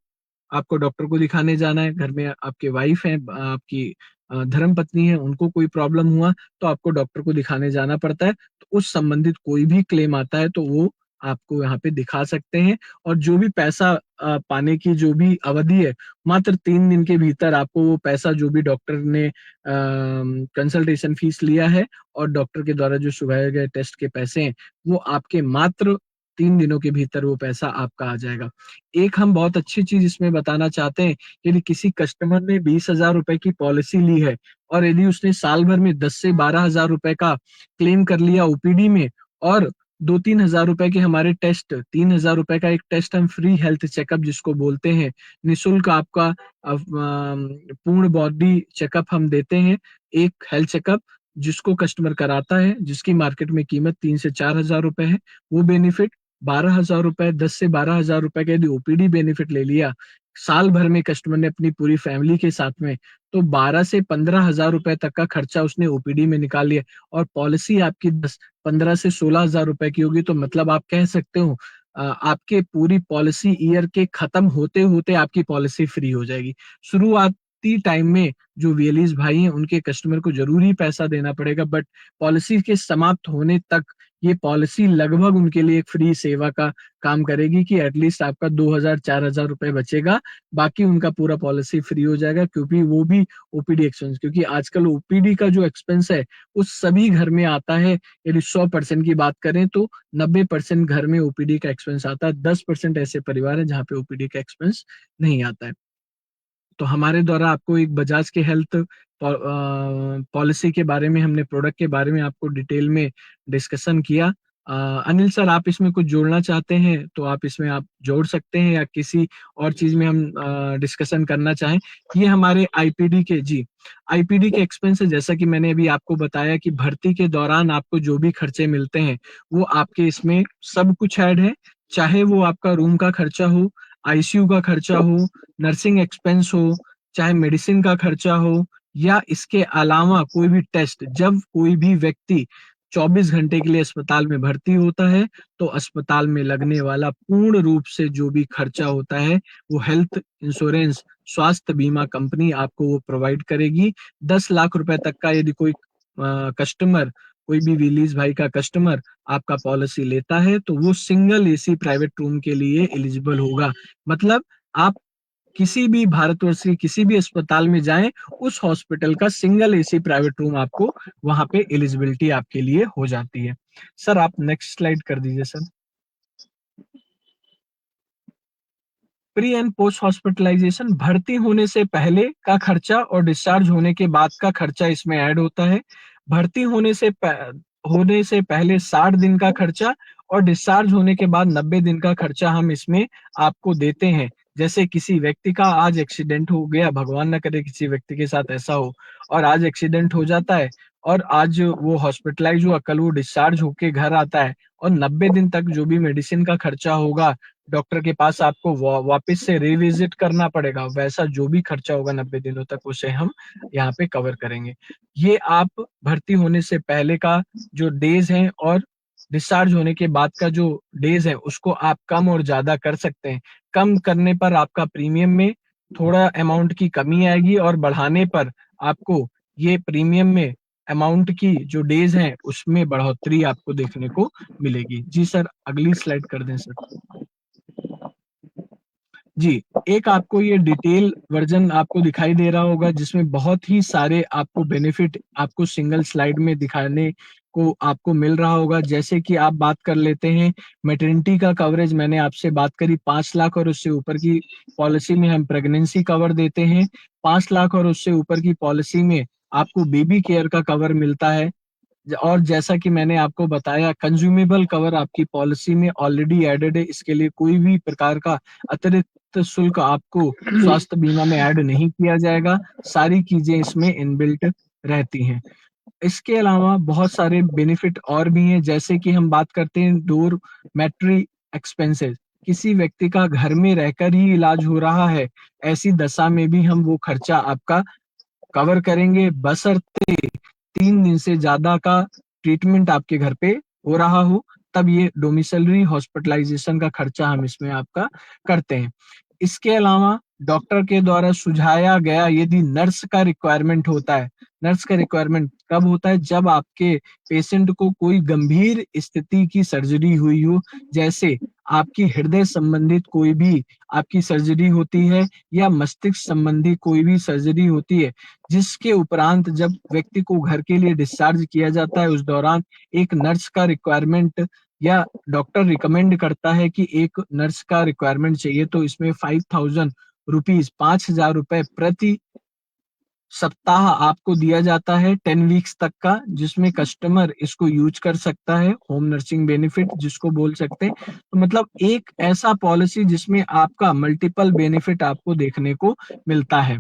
आपको डॉक्टर को दिखाने जाना है, घर में आपके वाइफ है, आपकी धर्म पत्नी है, उनको कोई प्रॉब्लम हुआ तो आपको डॉक्टर को दिखाने जाना पड़ता है। तो उस संबंधित कोई भी क्लेम आता है तो वो आपको यहाँ पे दिखा सकते हैं। और जो भी पैसा पाने की जो भी अवधि है, मात्र 3 दिन के भीतर आपको वो पैसा जो भी डॉक्टर ने कंसल्टेशन फीस लिया है और डॉक्टर के द्वारा जो सुझाए गए टेस्ट के पैसे हैं, वो आपके मात्र 3 दिनों के भीतर वो पैसा आपका आ जाएगा। एक हम बहुत अच्छी चीज इसमें बताना चाहते हैं, यदि किसी कस्टमर ने 20,000 रुपए की पॉलिसी ली है और यदि उसने साल भर में 10 से 12 हजार रुपए का क्लेम कर लिया ओपीडी में, और 2-3 हजार रुपए के हमारे टेस्ट, 3 हजार रुपए का एक टेस्ट हम फ्री हेल्थ चेकअप जिसको बोलते हैं, निःशुल्क आपका पूर्ण बॉडी चेकअप हम देते हैं। एक हेल्थ चेकअप जिसको कस्टमर कराता है, जिसकी मार्केट में कीमत 3 से 4 हजार रुपए है, वो बेनिफिट 12 हजार रुपए, 10 से 12 हजार रुपए का यदि ओपीडी बेनिफिट ले लिया साल भर में कस्टमर ने अपनी पूरी फैमिली के साथ में, तो 12 से 15 हजार रुपए तक का खर्चा उसने ओपीडी में निकाल लिया, और पॉलिसी आपकी 15 से 16 हजार रुपए की होगी। तो मतलब आप कह सकते हो आपके पूरी पॉलिसी ईयर के खत्म होते होते आपकी पॉलिसी फ्री हो जाएगी। शुरुआती टाइम में जो वीएलईज भाई हैं उनके कस्टमर को जरूर ही पैसा देना पड़ेगा, बट पॉलिसी के समाप्त होने तक ये पॉलिसी लगभग उनके लिए एक फ्री सेवा का काम करेगी कि एटलीस्ट आपका 2,000-4,000 रुपए बचेगा, बाकी उनका पूरा पॉलिसी फ्री हो जाएगा, क्योंकि वो भी ओपीडी एक्सपेंस, क्योंकि आजकल ओपीडी का जो एक्सपेंस है वो सभी घर में आता है। यदि 100% की बात करें तो 90% घर में ओपीडी का एक्सपेंस आता है, 10% ऐसे परिवार है जहाँ पे ओपीडी का एक्सपेंस नहीं आता है। तो हमारे द्वारा आपको एक बजाज के हेल्थ पॉलिसी के बारे में, हमने प्रोडक्ट के बारे में आपको डिटेल में डिस्कशन किया। अनिल सर, आप इसमें कुछ जोड़ना चाहते हैं तो आप इसमें आप जोड़ सकते हैं, या किसी और चीज में हम डिस्कशन करना चाहें। ये हमारे आईपीडी के, जी, आईपीडी के एक्सपेंस है। जैसा कि मैंने अभी आपको बताया कि भर्ती के दौरान आपको जो भी खर्चे मिलते हैं वो आपके इसमें सब कुछ ऐड है। चाहे वो आपका रूम का खर्चा हो, आईसीयू का खर्चा हो, नर्सिंग एक्सपेंस हो, चाहे मेडिसिन का खर्चा हो, या इसके अलावा कोई भी टेस्ट, जब कोई भी व्यक्ति 24 घंटे के लिए अस्पताल में भर्ती होता है तो अस्पताल में लगने वाला पूर्ण रूप से जो भी खर्चा होता है वो हेल्थ इंश्योरेंस, स्वास्थ्य बीमा कंपनी आपको वो प्रोवाइड करेगी। 10 लाख रुपए तक का यदि कोई कस्टमर, कोई भी विलीज भाई का कस्टमर आपका पॉलिसी लेता है तो वो सिंगल एसी प्राइवेट रूम के लिए एलिजिबल होगा। मतलब आप किसी भी भारतवर्ष के किसी भी अस्पताल में जाएं, उस हॉस्पिटल का सिंगल एसी प्राइवेट रूम आपको वहां पे एलिजिबिलिटी आपके लिए हो जाती है। सर आप नेक्स्ट स्लाइड कर दीजिए sir. Pre and post hospitalization, भर्ती होने से पहले का खर्चा और डिस्चार्ज होने के बाद का खर्चा इसमें ऐड होता है। भर्ती होने से पहले 60 दिन का खर्चा और डिस्चार्ज होने के बाद 90 दिन का खर्चा हम इसमें आपको देते हैं। जैसे किसी व्यक्ति का आज एक्सीडेंट हो गया, भगवान न करे किसी व्यक्ति के साथ ऐसा हो, और आज एक्सीडेंट हो जाता है और आज वो हॉस्पिटलाइज हुआ, कल वो डिस्चार्ज होके घर आता है, और 90 दिन तक जो भी मेडिसिन का खर्चा होगा डॉक्टर के पास आपको वापस से रिविजिट करना पड़ेगा, वैसा जो भी खर्चा होगा 90 दिनों तक उसे हम यहाँ पे कवर करेंगे। ये आप भर्ती होने से पहले का जो डेज हैं और डिस्चार्ज होने के बाद का जो डेज है उसको आप कम और ज्यादा कर सकते हैं। कम करने पर आपका प्रीमियम में थोड़ा अमाउंट की कमी आएगी, और बढ़ाने पर आपको ये प्रीमियम में अमाउंट की जो डेज हैं उसमें बढ़ोतरी आपको देखने को मिलेगी। जी सर, अगली स्लाइड कर दें सर। जी, एक आपको ये डिटेल वर्जन आपको दिखाई दे रहा होगा जिसमें बहुत ही सारे आपको बेनिफिट आपको सिंगल स्लाइड में दिखाने को आपको मिल रहा होगा। जैसे कि आप बात कर लेते हैं मैटरनिटी का कवरेज, मैंने आपसे बात करी 5 लाख और उससे ऊपर की पॉलिसी में हम प्रेगनेंसी कवर देते हैं। 5 लाख और उससे ऊपर की पॉलिसी में आपको बेबी केयर का कवर मिलता है। और जैसा कि मैंने आपको बताया कंज्यूमेबल कवर आपकी पॉलिसी में ऑलरेडी एडेड है, इसके लिए कोई भी प्रकार का अतिरिक्त शुल्क आपको स्वास्थ्य बीमा में ऐड नहीं किया जाएगा, सारी चीजें इसमें इनबिल्ट रहती हैं। इसके अलावा बहुत सारे बेनिफिट और भी हैं, जैसे कि हम बात करते हैं डोरमेट्री एक्सपेंसेस, किसी व्यक्ति का घर में रहकर ही इलाज हो रहा है, ऐसी दशा में भी हम वो खर्चा आपका कवर करेंगे, बशर्ते 3 दिन से ज्यादा का ट्रीटमेंट आपके घर पे हो रहा हो, तब ये डोमिसलरी हॉस्पिटलाइजेशन का खर्चा हम इसमें आपका करते हैं। इसके अलावा डॉक्टर के द्वारा सुझाया गया यदि नर्स का रिक्वायरमेंट होता है, नर्स का रिक्वायरमेंट कब होता है, जब आपके पेशेंट को कोई गंभीर स्थिति की सर्जरी हुई हो, जैसे आपकी हृदय संबंधित कोई भी आपकी सर्जरी होती है या मस्तिष्क संबंधी कोई भी सर्जरी होती है, जिसके उपरांत जब व्यक्ति को घर के लिए डिस्चार्ज किया जाता है उस दौरान एक नर्स का रिक्वायरमेंट या डॉक्टर रिकमेंड करता है कि एक नर्स का रिक्वायरमेंट चाहिए, तो इसमें 5,000 रुपीज, 5,000 रुपए प्रति सप्ताह आपको दिया जाता है 10 वीक्स तक का, जिसमें कस्टमर इसको यूज कर सकता है, होम नर्सिंग बेनिफिट जिसको बोल सकते हैं। तो मतलब एक ऐसा पॉलिसी जिसमें आपका मल्टीपल बेनिफिट आपको देखने को मिलता है।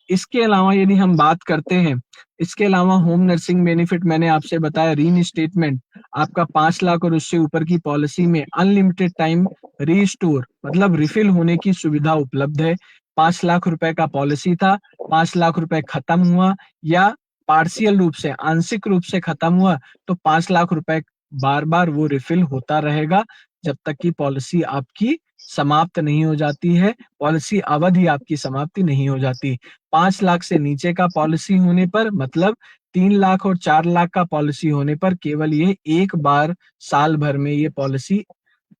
इसके अलावा यदि हम बात करते हैं, इसके अलावा होम नर्सिंग बेनिफिट मैंने आपसे बताया, रीइंस्टेटमेंट आपका 5 लाख और उससे ऊपर की पॉलिसी में अनलिमिटेड टाइम रीस्टोर मतलब रिफिल होने की सुविधा उपलब्ध है। 5 लाख रुपए का पॉलिसी था, 5 लाख रुपए खत्म हुआ या पार्शियल रूप से, आंशिक रूप से खत्म हुआ, तो 5 लाख रुपए बार बार वो रिफिल होता रहेगा जब तक कि पॉलिसी आपकी समाप्त नहीं हो जाती है, पॉलिसी अवधि आपकी समाप्ति नहीं हो जाती। 5 लाख से नीचे का पॉलिसी होने पर, मतलब 3 लाख और 4 लाख का पॉलिसी होने पर केवल ये एक बार साल भर में ये पॉलिसी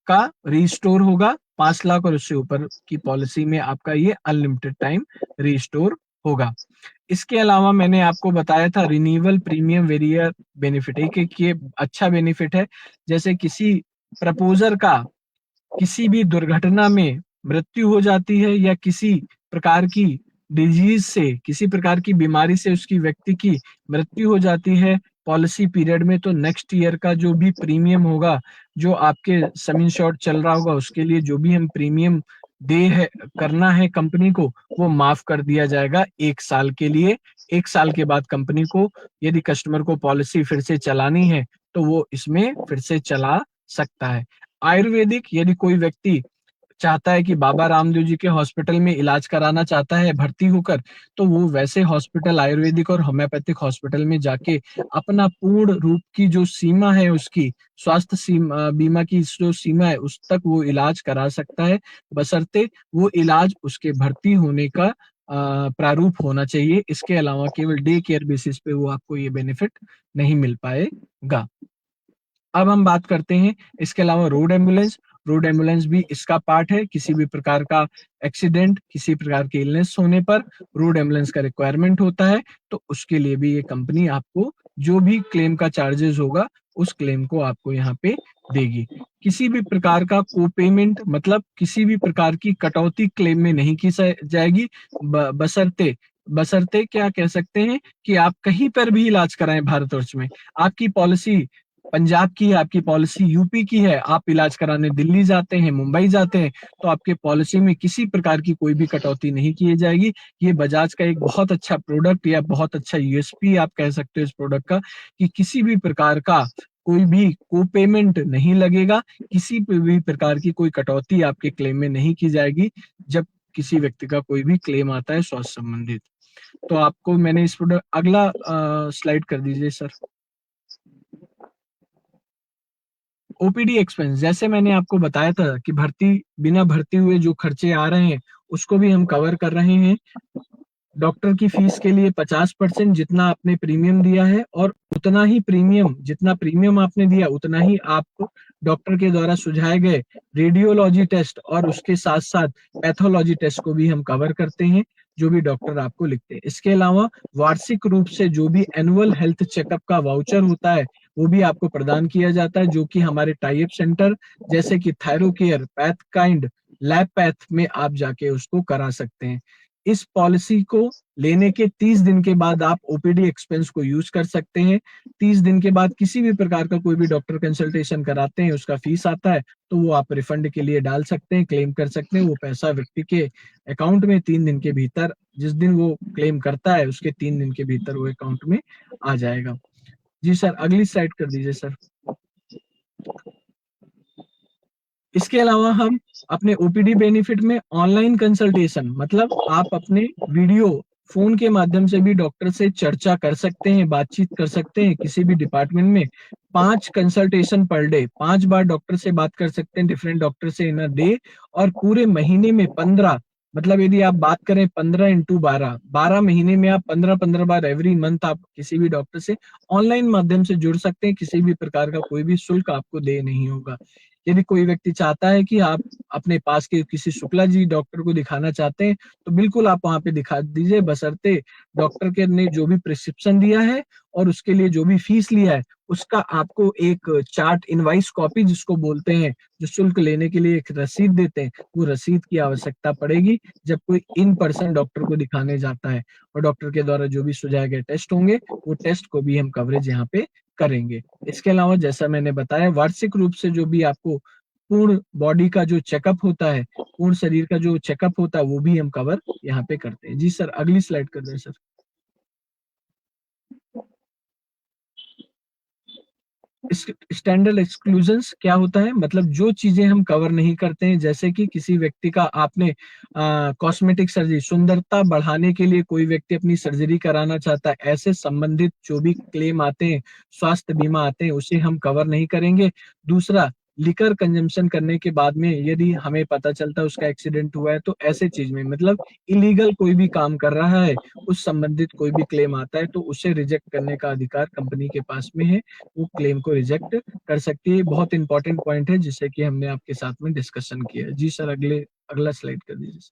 का रिस्टोर होगा। 5 लाख और उससे ऊपर की पॉलिसी में आपका ये अनलिमिटेड टाइम रिस्टोर होगा। इसके अलावा मैंने आपको बताया था रिन्यूअल प्रीमियम वेरियर बेनिफिट, एक ये अच्छा बेनिफिट है। जैसे किसी प्रपोजर का किसी भी दुर्घटना में मृत्यु हो जाती है या किसी प्रकार की डिजीज से, किसी प्रकार की बीमारी से उसकी व्यक्ति की मृत्यु हो जाती है पॉलिसी पीरियड में, तो नेक्स्ट ईयर का जो भी प्रीमियम होगा, जो आपके सम इंश्योर्ड चल रहा होगा, उसके लिए जो भी हम प्रीमियम करना है कंपनी को, वो माफ कर दिया जाएगा 1 साल के लिए। 1 साल के बाद कंपनी को यदि कस्टमर को पॉलिसी फिर से चलानी है तो वो इसमें फिर से चला सकता है। आयुर्वेदिक, यदि कोई व्यक्ति चाहता है कि बाबा रामदेव जी के हॉस्पिटल में इलाज कराना चाहता है भर्ती होकर, तो वो वैसे हॉस्पिटल, आयुर्वेदिक और होम्योपैथिक हॉस्पिटल में जाके अपना पूर्ण रूप की जो सीमा है, उसकी स्वास्थ्य सीमा, बीमा की जो सीमा है, उस तक वो इलाज करा सकता है, बशर्ते वो इलाज उसके भर्ती होने का प्रारूप होना चाहिए। इसके अलावा केवल डे केयर बेसिस पे वो आपको ये बेनिफिट नहीं मिल पाएगा। अब हम बात करते हैं इसके अलावा रोड एम्बुलेंस। रोड एम्बुलेंस भी इसका पार्ट है। किसी भी प्रकार का एक्सीडेंट, किसी प्रकार की इलनेस होने पर रोड एम्बुलेंस का रिक्वायरमेंट होता है, तो उसके लिए भी ये कंपनी आपको जो भी क्लेम का चार्जेस होगा, उस क्लेम को आपको यहाँ पे देगी। किसी भी प्रकार का को पेमेंट, मतलब किसी भी प्रकार की कटौती क्लेम में नहीं की जाएगी, बशर्ते क्या कह सकते हैं कि आप कहीं पर भी इलाज कराएं भारतवर्ष में। आपकी पॉलिसी पंजाब की है, आपकी पॉलिसी यूपी की है, आप इलाज कराने दिल्ली जाते हैं, मुंबई जाते हैं, तो आपके पॉलिसी में किसी प्रकार की कोई भी कटौती नहीं की जाएगी। ये बजाज का एक बहुत अच्छा प्रोडक्ट या बहुत अच्छा यूएसपी आप कह सकते हो इस प्रोडक्ट का, कि किसी भी प्रकार का कोई भी को पेमेंट नहीं लगेगा, किसी भी प्रकार की कोई कटौती आपके क्लेम में नहीं की जाएगी जब किसी व्यक्ति का कोई भी क्लेम आता है स्वास्थ्य संबंधित। तो आपको मैंने इस प्रोडक्ट, अगला स्लाइड कर दीजिए सर। ओपीडी एक्सपेंस, जैसे मैंने आपको बताया था कि बिना भर्ती हुए जो खर्चे आ रहे हैं उसको भी हम कवर कर रहे हैं। डॉक्टर की फीस के लिए 50% जितना आपने प्रीमियम दिया है, और उतना ही प्रीमियम, जितना प्रीमियम आपने दिया उतना ही आपको डॉक्टर के द्वारा सुझाए गए रेडियोलॉजी टेस्ट और उसके साथ साथ पैथोलॉजी टेस्ट को भी हम कवर करते हैं, जो भी डॉक्टर आपको लिखते हैं। इसके अलावा वार्षिक रूप से जो भी एनुअल हेल्थ चेकअप का वाउचर होता है, वो भी आपको प्रदान किया जाता है, जो कि हमारे टाई अप सेंटर जैसे कि थायरोकेयर, पैथकाइंड, लैब पैथ में आप जाके उसको करा सकते हैं। इस पॉलिसी को लेने के 30 दिन के बाद आप ओपीडी एक्सपेंस को यूज कर सकते हैं। 30 दिन के बाद किसी भी प्रकार का कोई भी डॉक्टर कंसल्टेशन कराते हैं, उसका फीस आता है, तो वो आप रिफंड के लिए डाल सकते हैं, क्लेम कर सकते हैं। वो पैसा व्यक्ति के अकाउंट में 3 दिन के भीतर, जिस दिन वो क्लेम करता है उसके 3 दिन के भीतर वो अकाउंट में आ जाएगा। जी सर, अगली स्लाइड कर दीजिए सर। इसके अलावा हम अपने ओपीडी बेनिफिट में ऑनलाइन कंसल्टेशन, मतलब आप अपने वीडियो फोन के माध्यम से भी डॉक्टर से चर्चा कर सकते हैं, बातचीत कर सकते हैं किसी भी डिपार्टमेंट में। 5 कंसल्टेशन पर डे, 5 बार डॉक्टर से बात कर सकते हैं, डिफरेंट डॉक्टर से इन अ डे। और पूरे महीने में 15, मतलब यदि आप बात करें 15 इंटू 12 महीने में आप 15 बार एवरी मंथ आप किसी भी डॉक्टर से ऑनलाइन माध्यम से जुड़ सकते हैं। किसी भी प्रकार का कोई भी शुल्क आपको दे नहीं होगा। यदि कोई व्यक्ति चाहता है कि आप अपने पास के किसी शुक्ला जी डॉक्टर को दिखाना चाहते हैं, तो बिल्कुल आप वहां पे दिखा दीजिए, बशर्ते डॉक्टर के ने जो भी प्रिस्क्रिप्शन दिया है और उसके लिए जो भी फीस लिया है, उसका आपको एक चार्ट, इनवाइस कॉपी जिसको बोलते हैं, जो शुल्क लेने के लिए एक रसीद देते हैं, वो रसीद की आवश्यकता पड़ेगी जब कोई इन पर्सन डॉक्टर को दिखाने जाता है। और डॉक्टर के द्वारा जो भी सुझाए गए टेस्ट होंगे, वो टेस्ट को भी हम कवरेज यहाँ पे करेंगे। इसके अलावा जैसा मैंने बताया, वार्षिक रूप से जो भी आपको पूर्ण बॉडी का जो चेकअप होता है, पूर्ण शरीर का जो चेकअप होता है, वो भी हम कवर यहाँ पे करते हैं। जी सर, अगली स्लाइड कर दें सर। स्टैंडर्ड एक्सक्लूजन्स क्या होता है, मतलब जो चीजें हम कवर नहीं करते हैं, जैसे कि किसी व्यक्ति का आपने कॉस्मेटिक सर्जरी, सुंदरता बढ़ाने के लिए कोई व्यक्ति अपनी सर्जरी कराना चाहता है, ऐसे संबंधित जो भी क्लेम आते हैं, स्वास्थ्य बीमा आते हैं, उसे हम कवर नहीं करेंगे। दूसरा, लिकर कंजम्पशन करने के बाद में यदि हमें पता चलता है उसका एक्सीडेंट हुआ है, तो ऐसे चीज में, मतलब इलीगल कोई भी काम कर रहा है, उस संबंधित कोई भी क्लेम आता है, तो उसे रिजेक्ट करने का अधिकार कंपनी के पास में है, वो क्लेम को रिजेक्ट कर सकती है। बहुत इंपॉर्टेंट पॉइंट है जिसे कि हमने आपके साथ में डिस्कशन किया। जी सर, अगला स्लाइड कर दीजिए।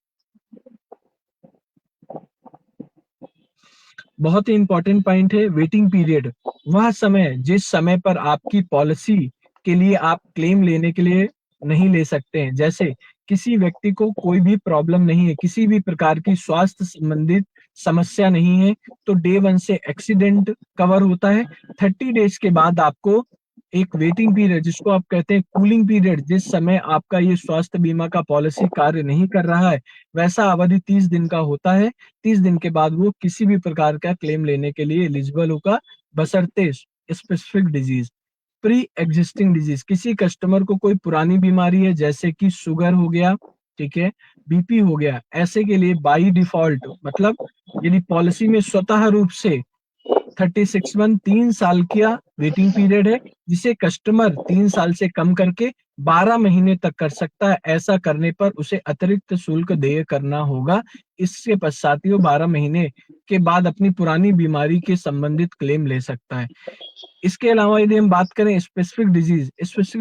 बहुत ही इंपॉर्टेंट पॉइंट है वेटिंग पीरियड, वह समय जिस समय पर आपकी पॉलिसी के लिए आप क्लेम लेने के लिए नहीं ले सकते हैं। जैसे किसी व्यक्ति को कोई भी प्रॉब्लम नहीं है, किसी भी प्रकार की स्वास्थ्य संबंधित समस्या नहीं है, तो डे 1 से एक्सीडेंट कवर होता है। 30 डेज के बाद आपको एक वेटिंग पीरियड, जिसको आप कहते हैं कूलिंग पीरियड, जिस समय आपका ये स्वास्थ्य बीमा का पॉलिसी कार्य नहीं कर रहा है, वैसा अवधि 30 दिन का होता है। 30 दिन के बाद वो किसी भी प्रकार का क्लेम लेने के लिए एलिजिबल होगा, बशर्ते specific disease, pre existing disease, किसी कस्टमर को कोई पुरानी बीमारी है जैसे कि शुगर हो गया, ठीक है, बीपी हो गया, ऐसे के लिए बाई डिफॉल्ट, मतलब यदि पॉलिसी में स्वतः रूप से 36 मंथ 3 साल का वेटिंग पीरियड है, जिसे कस्टमर 3 साल से कम करके 12 महीने तक कर सकता है। ऐसा करने पर उसे अतिरिक्त शुल्क देय करना होगा। इसके पश्चात ही वो 12 महीने के बाद अपनी पुरानी बीमारी के संबंधित क्लेम ले सकता है। इसके अलावा यदि हम बात करें स्पेसिफिक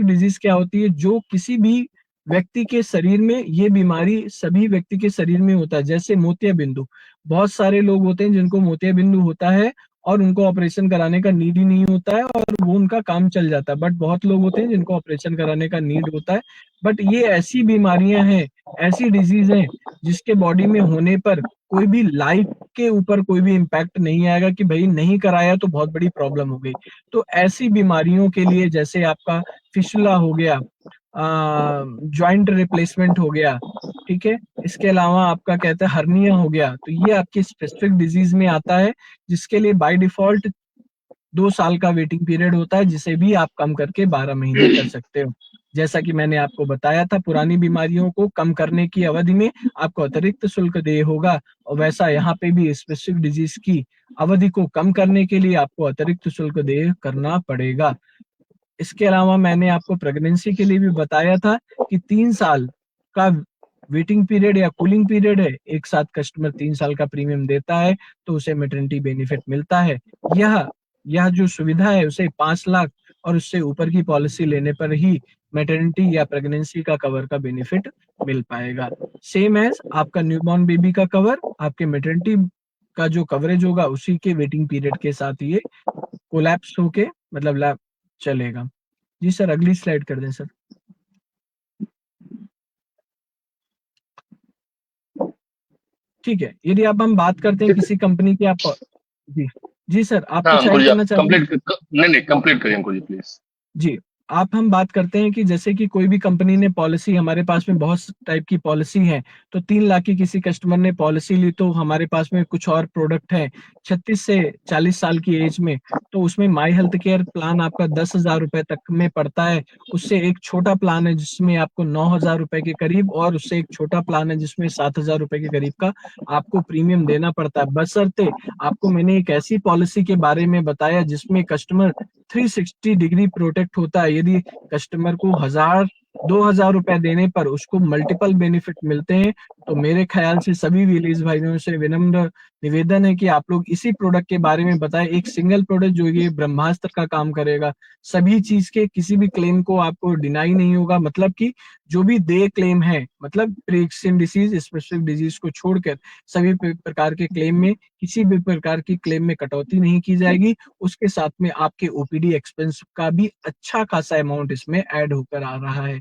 डिजीज क्या होती है? जो किसी भी व्यक्ति के शरीर में, ये बीमारी सभी व्यक्ति के शरीर में होता है, जैसे मोतियाबिंदु। बहुत सारे लोग होते हैं जिनको मोतियाबिंदु होता है और उनको ऑपरेशन कराने का नीड ही नहीं होता है और वो उनका काम चल जाता है, बट बहुत लोग होते हैं जिनको ऑपरेशन कराने का नीड होता है। बट ये ऐसी बीमारियां हैं, ऐसी डिजीज हैं जिसके बॉडी में होने पर कोई भी लाइफ के ऊपर कोई भी इम्पैक्ट नहीं आएगा कि भाई नहीं कराया तो बहुत बड़ी प्रॉब्लम हो गई। तो ऐसी बीमारियों के लिए, जैसे आपका फिशुला हो गया, जॉइंट रिप्लेसमेंट हो गया, ठीक है, इसके अलावा आपका कहते हैं हर्निया हो गया, तो ये आपकी स्पेसिफिक डिजीज में आता है, जिसके लिए बाय डिफॉल्ट 2 साल का वेटिंग पीरियड होता है, जिसे भी आप कम करके 12 महीने कर सकते हो। जैसा कि मैंने आपको बताया था, पुरानी बीमारियों को कम करने की अवधि में आपको अतिरिक्त शुल्क देय होगा, और वैसा यहाँ पे भी स्पेसिफिक डिजीज की अवधि को कम करने के लिए आपको अतिरिक्त शुल्क देय करना पड़ेगा। इसके अलावा मैंने आपको प्रेगनेंसी के लिए भी बताया था कि 3 साल का वेटिंग पीरियड या कूलिंग पीरियड है, एक साथ कस्टमर 3 साल का प्रीमियम देता है तो उसे मैटरनिटी बेनिफिट मिलता है। यह जो सुविधा है उसे 5 लाख और उससे ऊपर की पॉलिसी लेने पर ही मैटरनिटी या प्रेगनेंसी का कवर का बेनिफिट मिल पाएगा। सेम एज आपका न्यूबॉर्न बेबी का कवर, आपके मैटरनिटी का जो कवरेज होगा उसी के वेटिंग पीरियड के साथ ये कोलैप्स होके मतलब लैब चलेगा। जी सर, अगली स्लाइड कर दें सर। ठीक है, यदि आप हम बात करते हैं किसी कंपनी की, आप जी सर, आप कुछ ऐड करना चाहेंगे? नहीं, कंप्लीट करिए अंकुर जी प्लीज। जी, हम बात करते हैं कि जैसे कि कोई भी कंपनी ने पॉलिसी, हमारे पास में बहुत टाइप की पॉलिसी है, तो 3 लाख की किसी कस्टमर ने पॉलिसी ली, तो हमारे पास में कुछ और प्रोडक्ट है 36 से 40 साल की एज में, तो उसमें माई हेल्थ केयर प्लान आपका 10,000 रुपए तक में पड़ता है। उससे एक छोटा प्लान है जिसमें आपको 9,000 रुपए के करीब, और उससे एक छोटा प्लान है जिसमें 7,000 रुपए के करीब का आपको प्रीमियम देना पड़ता है। बशर्ते आपको मैंने एक ऐसी पॉलिसी के बारे में बताया जिसमें कस्टमर 360 डिग्री प्रोटेक्ट होता है। यदि कस्टमर को 1,000-2,000 रुपए देने पर उसको मल्टीपल बेनिफिट मिलते हैं, तो मेरे ख्याल से सभी विलेज भाइयों से विनम्र निवेदन है कि आप लोग इसी प्रोडक्ट के बारे में बताएं। एक सिंगल प्रोडक्ट जो ये ब्रह्मास्त्र का काम करेगा, सभी चीज के किसी भी क्लेम को आपको डिनाई नहीं होगा, मतलब कि जो भी दे क्लेम है, मतलब pre existing disease, specific disease को छोड़कर सभी प्रकार के क्लेम में किसी भी प्रकार की क्लेम में कटौती नहीं की जाएगी। उसके साथ में आपके ओपीडी एक्सपेंस का भी अच्छा खासा अमाउंट इसमें ऐड होकर आ रहा है।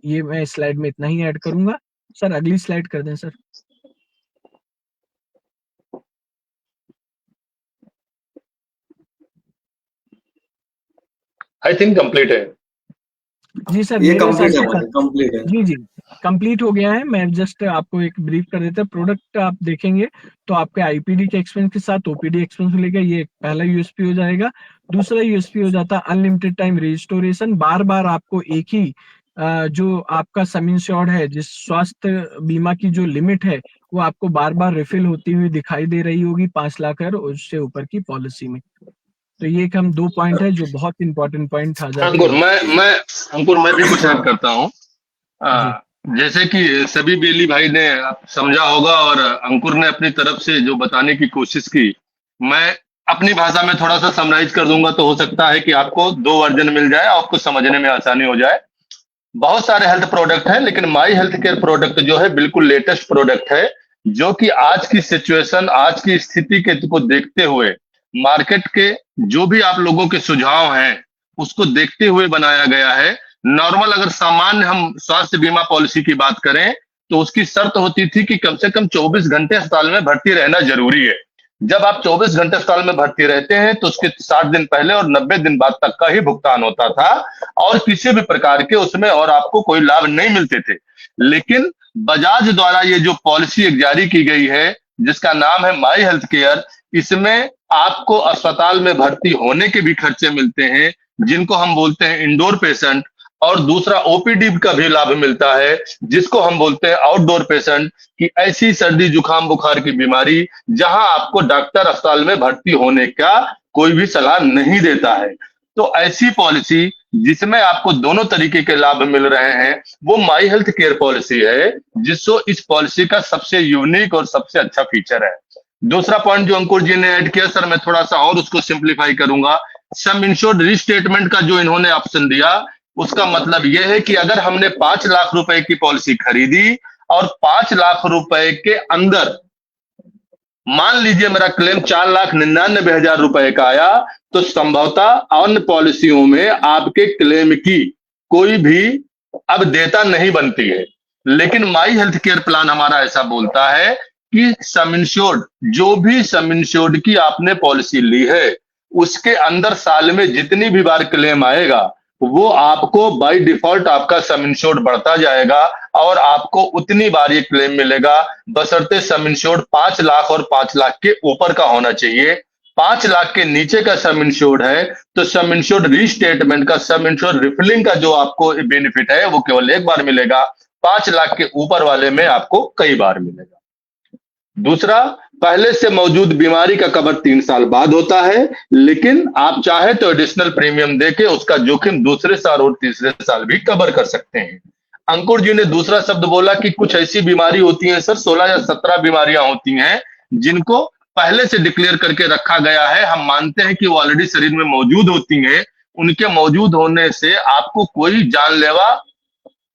ये मैं स्लाइड में इतना ही ऐड करूंगा। सर अगली स्लाइड कर दें सर। आई थिंक कंप्लीट है। जी सर, ये कंप्लीट है। जी कंप्लीट हो गया है। मैं जस्ट आपको एक ब्रीफ कर देता हूँ। प्रोडक्ट आप देखेंगे तो आपके आईपीडी के एक्सपेंस के साथ ओपीडी एक्सपेंस मिलेगा, ये पहला यूएसपी हो जाएगा। दूसरा यूएसपी हो जाता है अनलिमिटेड टाइम रजिस्टोरेशन। बार बार आपको एक ही जो आपका सम इंश्योर्ड है, जिस स्वास्थ्य बीमा की जो लिमिट है, वो आपको बार बार रिफिल होती हुई दिखाई दे रही होगी 5 लाख और उससे ऊपर की पॉलिसी में। तो ये एक हम 2 पॉइंट है जो बहुत इंपॉर्टेंट पॉइंट आ जाते हैं। अंकुर मैं भी कुछ ऐड करता हूँ। जैसे कि सभी बेली भाई ने समझा होगा और अंकुर ने अपनी तरफ से जो बताने की कोशिश की, मैं अपनी भाषा में थोड़ा सा समराइज कर दूंगा, तो हो सकता है कि आपको 2 वर्जन मिल जाए, आपको समझने में आसानी हो जाए। बहुत सारे हेल्थ प्रोडक्ट हैं, लेकिन माई हेल्थ केयर प्रोडक्ट जो है बिल्कुल लेटेस्ट प्रोडक्ट है, जो कि आज की सिचुएशन, आज की स्थिति के को देखते हुए, मार्केट के जो भी आप लोगों के सुझाव हैं उसको देखते हुए बनाया गया है। नॉर्मल अगर सामान्य हम स्वास्थ्य बीमा पॉलिसी की बात करें तो उसकी शर्त होती थी कि कम से कम 24 घंटे अस्पताल में भर्ती रहना जरूरी है। जब आप 24 घंटे अस्पताल में भर्ती रहते हैं तो उसके 60 दिन पहले और 90 दिन बाद तक का ही भुगतान होता था और किसी भी प्रकार के उसमें और आपको कोई लाभ नहीं मिलते थे। लेकिन बजाज द्वारा ये जो पॉलिसी एक जारी की गई है जिसका नाम है माई हेल्थ केयर, इसमें आपको अस्पताल में भर्ती होने के भी खर्चे मिलते हैं जिनको हम बोलते हैं इंडोर पेशेंट, और दूसरा ओपीडी का भी लाभ मिलता है जिसको हम बोलते हैं आउटडोर पेशेंट, कि ऐसी सर्दी जुकाम बुखार की बीमारी जहां आपको डॉक्टर अस्पताल में भर्ती होने का कोई भी सलाह नहीं देता है। तो ऐसी पॉलिसी जिसमें आपको दोनों तरीके के लाभ मिल रहे हैं वो माई हेल्थ केयर पॉलिसी है, जिसको इस पॉलिसी का सबसे यूनिक और सबसे अच्छा फीचर है। दूसरा पॉइंट जो अंकुर जी ने ऐड किया सर, मैं थोड़ा सा और उसको सिंप्लीफाई करूंगा। सम इंश्योर्ड रीस्टेटमेंट का जो इन्होंने ऑप्शन दिया उसका मतलब यह है कि अगर हमने 5 लाख रुपए की पॉलिसी खरीदी और 5 लाख रुपए के अंदर मान लीजिए मेरा क्लेम 4,99,000 रुपए का आया, तो संभवतः अन्य पॉलिसियों में आपके क्लेम की कोई भी अब देयता नहीं बनती है। लेकिन माई हेल्थ केयर प्लान हमारा ऐसा बोलता है कि सम इंश्योर्ड, जो भी सम इंश्योर्ड की आपने पॉलिसी ली है उसके अंदर साल में जितनी भी बार क्लेम आएगा वो आपको बाय डिफॉल्ट आपका सम इंश्योर्ड बढ़ता जाएगा और आपको उतनी बार ये क्लेम मिलेगा, बशर्ते सम इंश्योर्ड 5 लाख और 5 लाख के ऊपर का होना चाहिए। 5 लाख के नीचे का सम इंश्योर्ड है तो सम इंश्योर्ड रीस्टेटमेंट का, सम इंश्योर्ड रिफिलिंग का जो आपको बेनिफिट है वो केवल एक बार मिलेगा। 5 लाख के ऊपर वाले में आपको कई बार मिलेगा। दूसरा, पहले से मौजूद बीमारी का कवर 3 साल बाद होता है, लेकिन आप चाहे तो एडिशनल प्रीमियम देके उसका जोखिम दूसरे साल और तीसरे साल भी कवर कर सकते हैं। अंकुर जी ने दूसरा शब्द बोला कि कुछ ऐसी बीमारी होती है सर, 16 या 17 बीमारियां होती हैं जिनको पहले से डिक्लेयर करके रखा गया है। हम मानते हैं कि वो ऑलरेडी शरीर में मौजूद होती हैं, उनके मौजूद होने से आपको कोई जानलेवा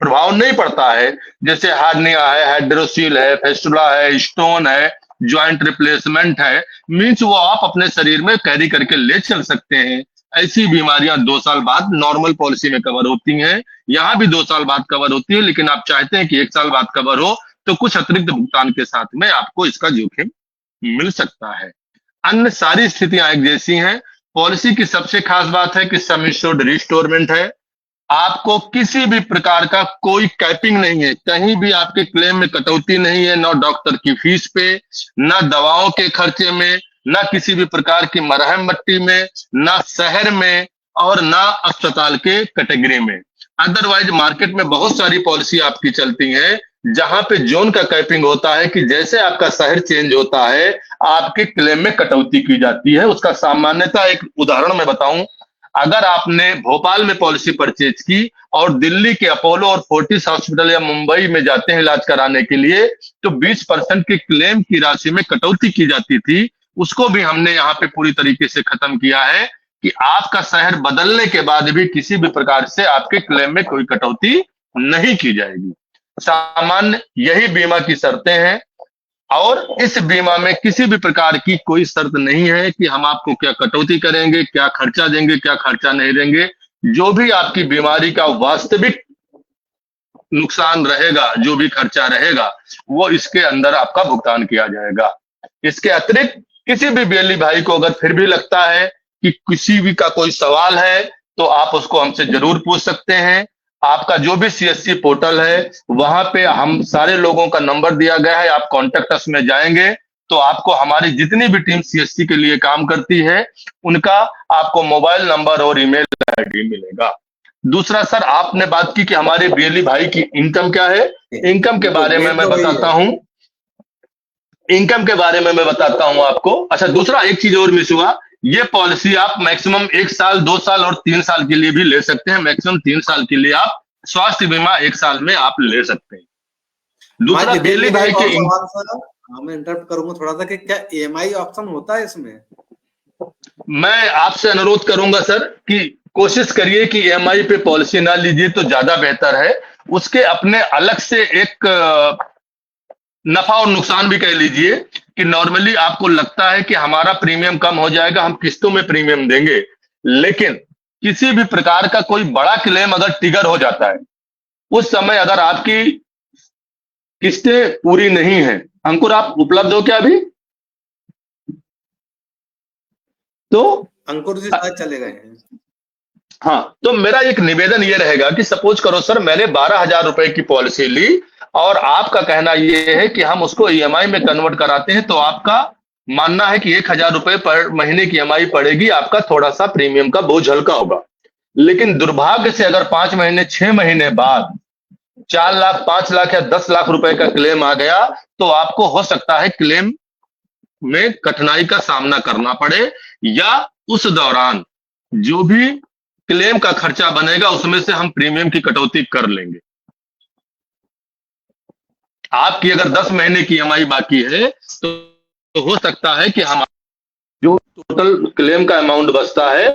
प्रभाव नहीं पड़ता है, जैसे हार्निया है, हाइड्रोसील है, फेस्टुला है, स्टोन है, ज्वाइंट रिप्लेसमेंट है, मीन्स वो आप अपने शरीर में कैरी करके ले चल सकते हैं। ऐसी बीमारियां 2 साल बाद नॉर्मल पॉलिसी में कवर होती हैं, यहां भी 2 साल बाद कवर होती है, लेकिन आप चाहते हैं कि 1 साल बाद कवर हो तो कुछ अतिरिक्त भुगतान के साथ में आपको इसका जोखिम मिल सकता है। अन्य सारी स्थितियां एक जैसी हैं। पॉलिसी की सबसे खास बात है कि सम इंश्योर्ड रिस्टोरमेंट है, आपको किसी भी प्रकार का कोई कैपिंग नहीं है, कहीं भी आपके क्लेम में कटौती नहीं है, ना डॉक्टर की फीस पे, ना दवाओं के खर्चे में, ना किसी भी प्रकार की मरहम पट्टी में, ना शहर में और ना अस्पताल के कैटेगरी में। अदरवाइज मार्केट में बहुत सारी पॉलिसी आपकी चलती है जहां पे जोन का कैपिंग होता है कि जैसे आपका शहर चेंज होता है आपके क्लेम में कटौती की जाती है। उसका सामान्यतः एक उदाहरण मैं बताऊं, अगर आपने भोपाल में पॉलिसी परचेज की और दिल्ली के अपोलो और फोर्टिस हॉस्पिटल या मुंबई में जाते हैं इलाज कराने के लिए, तो 20% की क्लेम की राशि में कटौती की जाती थी, उसको भी हमने यहाँ पे पूरी तरीके से खत्म किया है कि आपका शहर बदलने के बाद भी किसी भी प्रकार से आपके क्लेम में कोई कटौती नहीं की जाएगी। सामान्य यही बीमा की शर्तें हैं और इस बीमा में किसी भी प्रकार की कोई शर्त नहीं है कि हम आपको क्या कटौती करेंगे, क्या खर्चा देंगे, क्या खर्चा नहीं देंगे। जो भी आपकी बीमारी का वास्तविक नुकसान रहेगा, जो भी खर्चा रहेगा, वो इसके अंदर आपका भुगतान किया जाएगा। इसके अतिरिक्त किसी भी बेली भाई को अगर फिर भी लगता है कि किसी भी का कोई सवाल है तो आप उसको हमसे जरूर पूछ सकते हैं। आपका जो भी सीएससी पोर्टल है वहां पे हम सारे लोगों का नंबर दिया गया है, आप कॉन्टेक्ट अस में जाएंगे तो आपको हमारी जितनी भी टीम सीएससी के लिए काम करती है उनका आपको मोबाइल नंबर और ईमेल आईडी मिलेगा। दूसरा सर, आपने बात की कि हमारे बेली भाई की इनकम क्या है, इनकम के बारे में मैं बताता हूं, इनकम के बारे में मैं बताता हूं आपको। अच्छा, दूसरा एक चीज और मिस हुआ, ये पॉलिसी आप मैक्सिमम 1 साल, 2 साल और 3 साल के लिए भी ले सकते हैं। मैक्सिमम 3 साल के लिए आप स्वास्थ्य बीमा 1 साल में आप ले सकते हैं। दूसरा बेली भाई के मैं इंटरप्ट करूंगा थोड़ा सा कि क्या ईएमआई ऑप्शन होता है इसमें? मैं आपसे अनुरोध करूंगा सर कि कोशिश करिए कि ईएमआई पे पॉलिसी ना लीजिए तो ज्यादा बेहतर है। उसके अपने अलग से एक नफा और नुकसान भी कह लीजिए कि नॉर्मली आपको लगता है कि हमारा प्रीमियम कम हो जाएगा, हम किस्तों में प्रीमियम देंगे, लेकिन किसी भी प्रकार का कोई बड़ा क्लेम अगर ट्रिगर हो जाता है, उस समय अगर आपकी किस्तें पूरी नहीं है, अंकुर आप उपलब्ध हो क्या अभी? तो अंकुर जी शायद चले गए हैं। हाँ, तो मेरा एक निवेदन ये रहेगा कि सपोज करो सर, मैंने 12,000 रुपए की पॉलिसी ली और आपका कहना ये है कि हम उसको ईएमआई में कन्वर्ट कराते हैं, तो आपका मानना है कि 1,000 रुपए पर महीने की ईएमआई पड़ेगी, आपका थोड़ा सा प्रीमियम का बोझ हल्का होगा। लेकिन दुर्भाग्य से अगर 5 महीने 6 महीने बाद 4 लाख 5 लाख या 10 लाख रुपए का क्लेम आ गया, तो आपको हो सकता है क्लेम में कठिनाई का सामना करना पड़े, या उस दौरान जो भी क्लेम का खर्चा बनेगा उसमें से हम प्रीमियम की कटौती कर लेंगे। आपकी अगर 10 महीने की ईएमआई बाकी है तो हो सकता है कि हम जो टोटल क्लेम का अमाउंट बचता है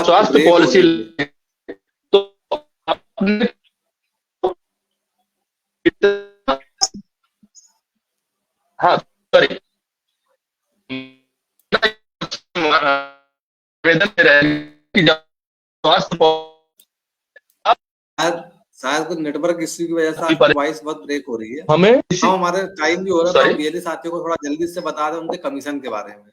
स्वास्थ्य पॉलिसी तो आपने हाँ सॉरी कि जब स्वास्थ्य शायद कुछ नेटवर्क इश्यू की वजह से आपकी वॉइस बहुत ब्रेक हो रही है। हमें हमारे टाइम भी हो रहा है, तो बीएलई साथियों को थोड़ा जल्दी से बता दें उनके कमीशन के बारे में।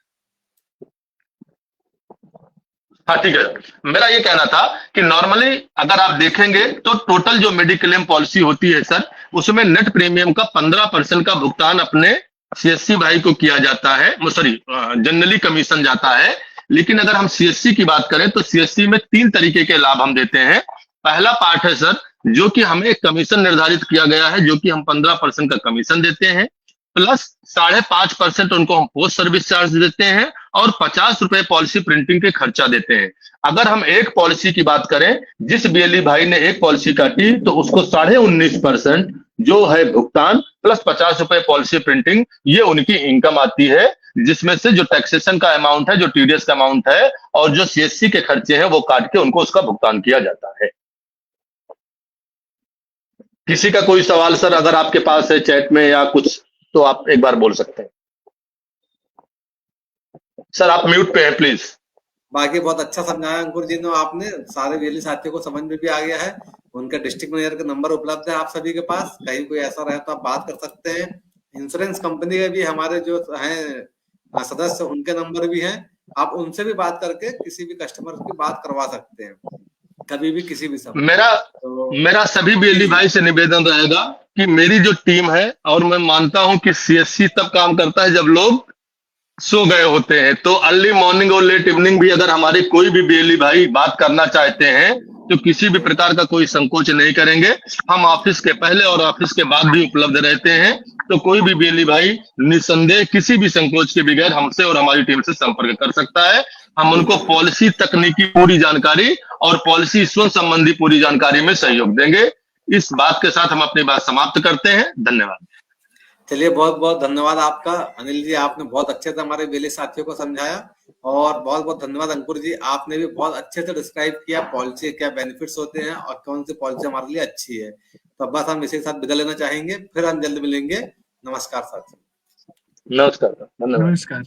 हाँ ठीक है, मेरा ये कहना था कि नॉर्मली अगर आप देखेंगे तो टोटल जो मेडिक्लेम पॉलिसी होती है सर, उसमें नेट प्रीमियम का 15% का भुगतान अपने सीएससी भाई को किया जाता है, सॉरी जनरली कमीशन जाता है। लेकिन अगर हम सीएससी की बात करें तो सीएससी में 3 तरीके के लाभ हम देते हैं। पहला पार्ट है सर, जो कि हमें एक कमीशन निर्धारित किया गया है, जो कि हम 15% का कमीशन देते हैं, प्लस 5.5% उनको हम पोस्ट सर्विस चार्ज देते हैं, और 50 रुपए पॉलिसी प्रिंटिंग के खर्चा देते हैं। अगर हम एक पॉलिसी की बात करें, जिस बीएलई भाई ने एक पॉलिसी काटी तो उसको 19.5% जो है भुगतान प्लस 50 रुपए पॉलिसी प्रिंटिंग, ये उनकी इनकम आती है, जिसमें से जो टैक्सेशन का अमाउंट है, जो टीडीएस का अमाउंट है और जो सीएससी के खर्चे हैं वो काट के उनको उसका भुगतान किया जाता है। किसी का कोई सवाल सर अगर आपके पास है चैट में या कुछ, तो आप एक बार बोल सकते हैं। सर आप म्यूट पे हैं प्लीज। बाकी बहुत अच्छा समझाया अंकुर जी ने, आपने सारे बीएलई साथियों को समझ में भी आ गया है। उनका डिस्ट्रिक्ट मैनेजर का नंबर उपलब्ध है आप सभी के पास, कहीं कोई ऐसा रहे तो आप बात कर सकते हैं। इंश्योरेंस कंपनी के भी हमारे जो हैं सदस्य, उनके नंबर भी हैं, आप उनसे भी बात करके किसी भी कस्टमर की बात करवा सकते हैं कभी भी किसी भी समय। मेरा सभी बीएलई भाई से निवेदन रहेगा कि मेरी जो टीम है, और मैं मानता हूं कि सीएससी तब काम करता है जब लोग सो गए होते हैं, तो अर्ली मॉर्निंग और लेट इवनिंग भी अगर हमारे कोई भी बीएलई भाई बात करना चाहते हैं तो किसी भी प्रकार का कोई संकोच नहीं करेंगे। हम ऑफिस के पहले और ऑफिस के बाद भी उपलब्ध रहते हैं, तो कोई भी बीएलई भाई निसंदेह किसी भी संकोच के बगैर हमसे और हमारी टीम से संपर्क कर सकता है। हम उनको पॉलिसी तकनीकी पूरी जानकारी और पॉलिसी इश्यूएंस संबंधी पूरी जानकारी में सहयोग देंगे। इस बात के साथ हम अपनी बात समाप्त करते हैं। धन्यवाद। चलिए, बहुत बहुत धन्यवाद आपका अनिल जी, आपने बहुत अच्छे से हमारे बीएलई साथियों को समझाया। और बहुत बहुत धन्यवाद अंकुर जी, आपने भी बहुत अच्छे से डिस्क्राइब किया पॉलिसी क्या बेनिफिट्स होते हैं और कौन सी पॉलिसी हमारे लिए अच्छी है। तो बस हम इसी के साथ विदा लेना चाहेंगे, फिर हम जल्द मिलेंगे। नमस्कार साथियों। नमस्कार। धन्यवाद। नमस्कार।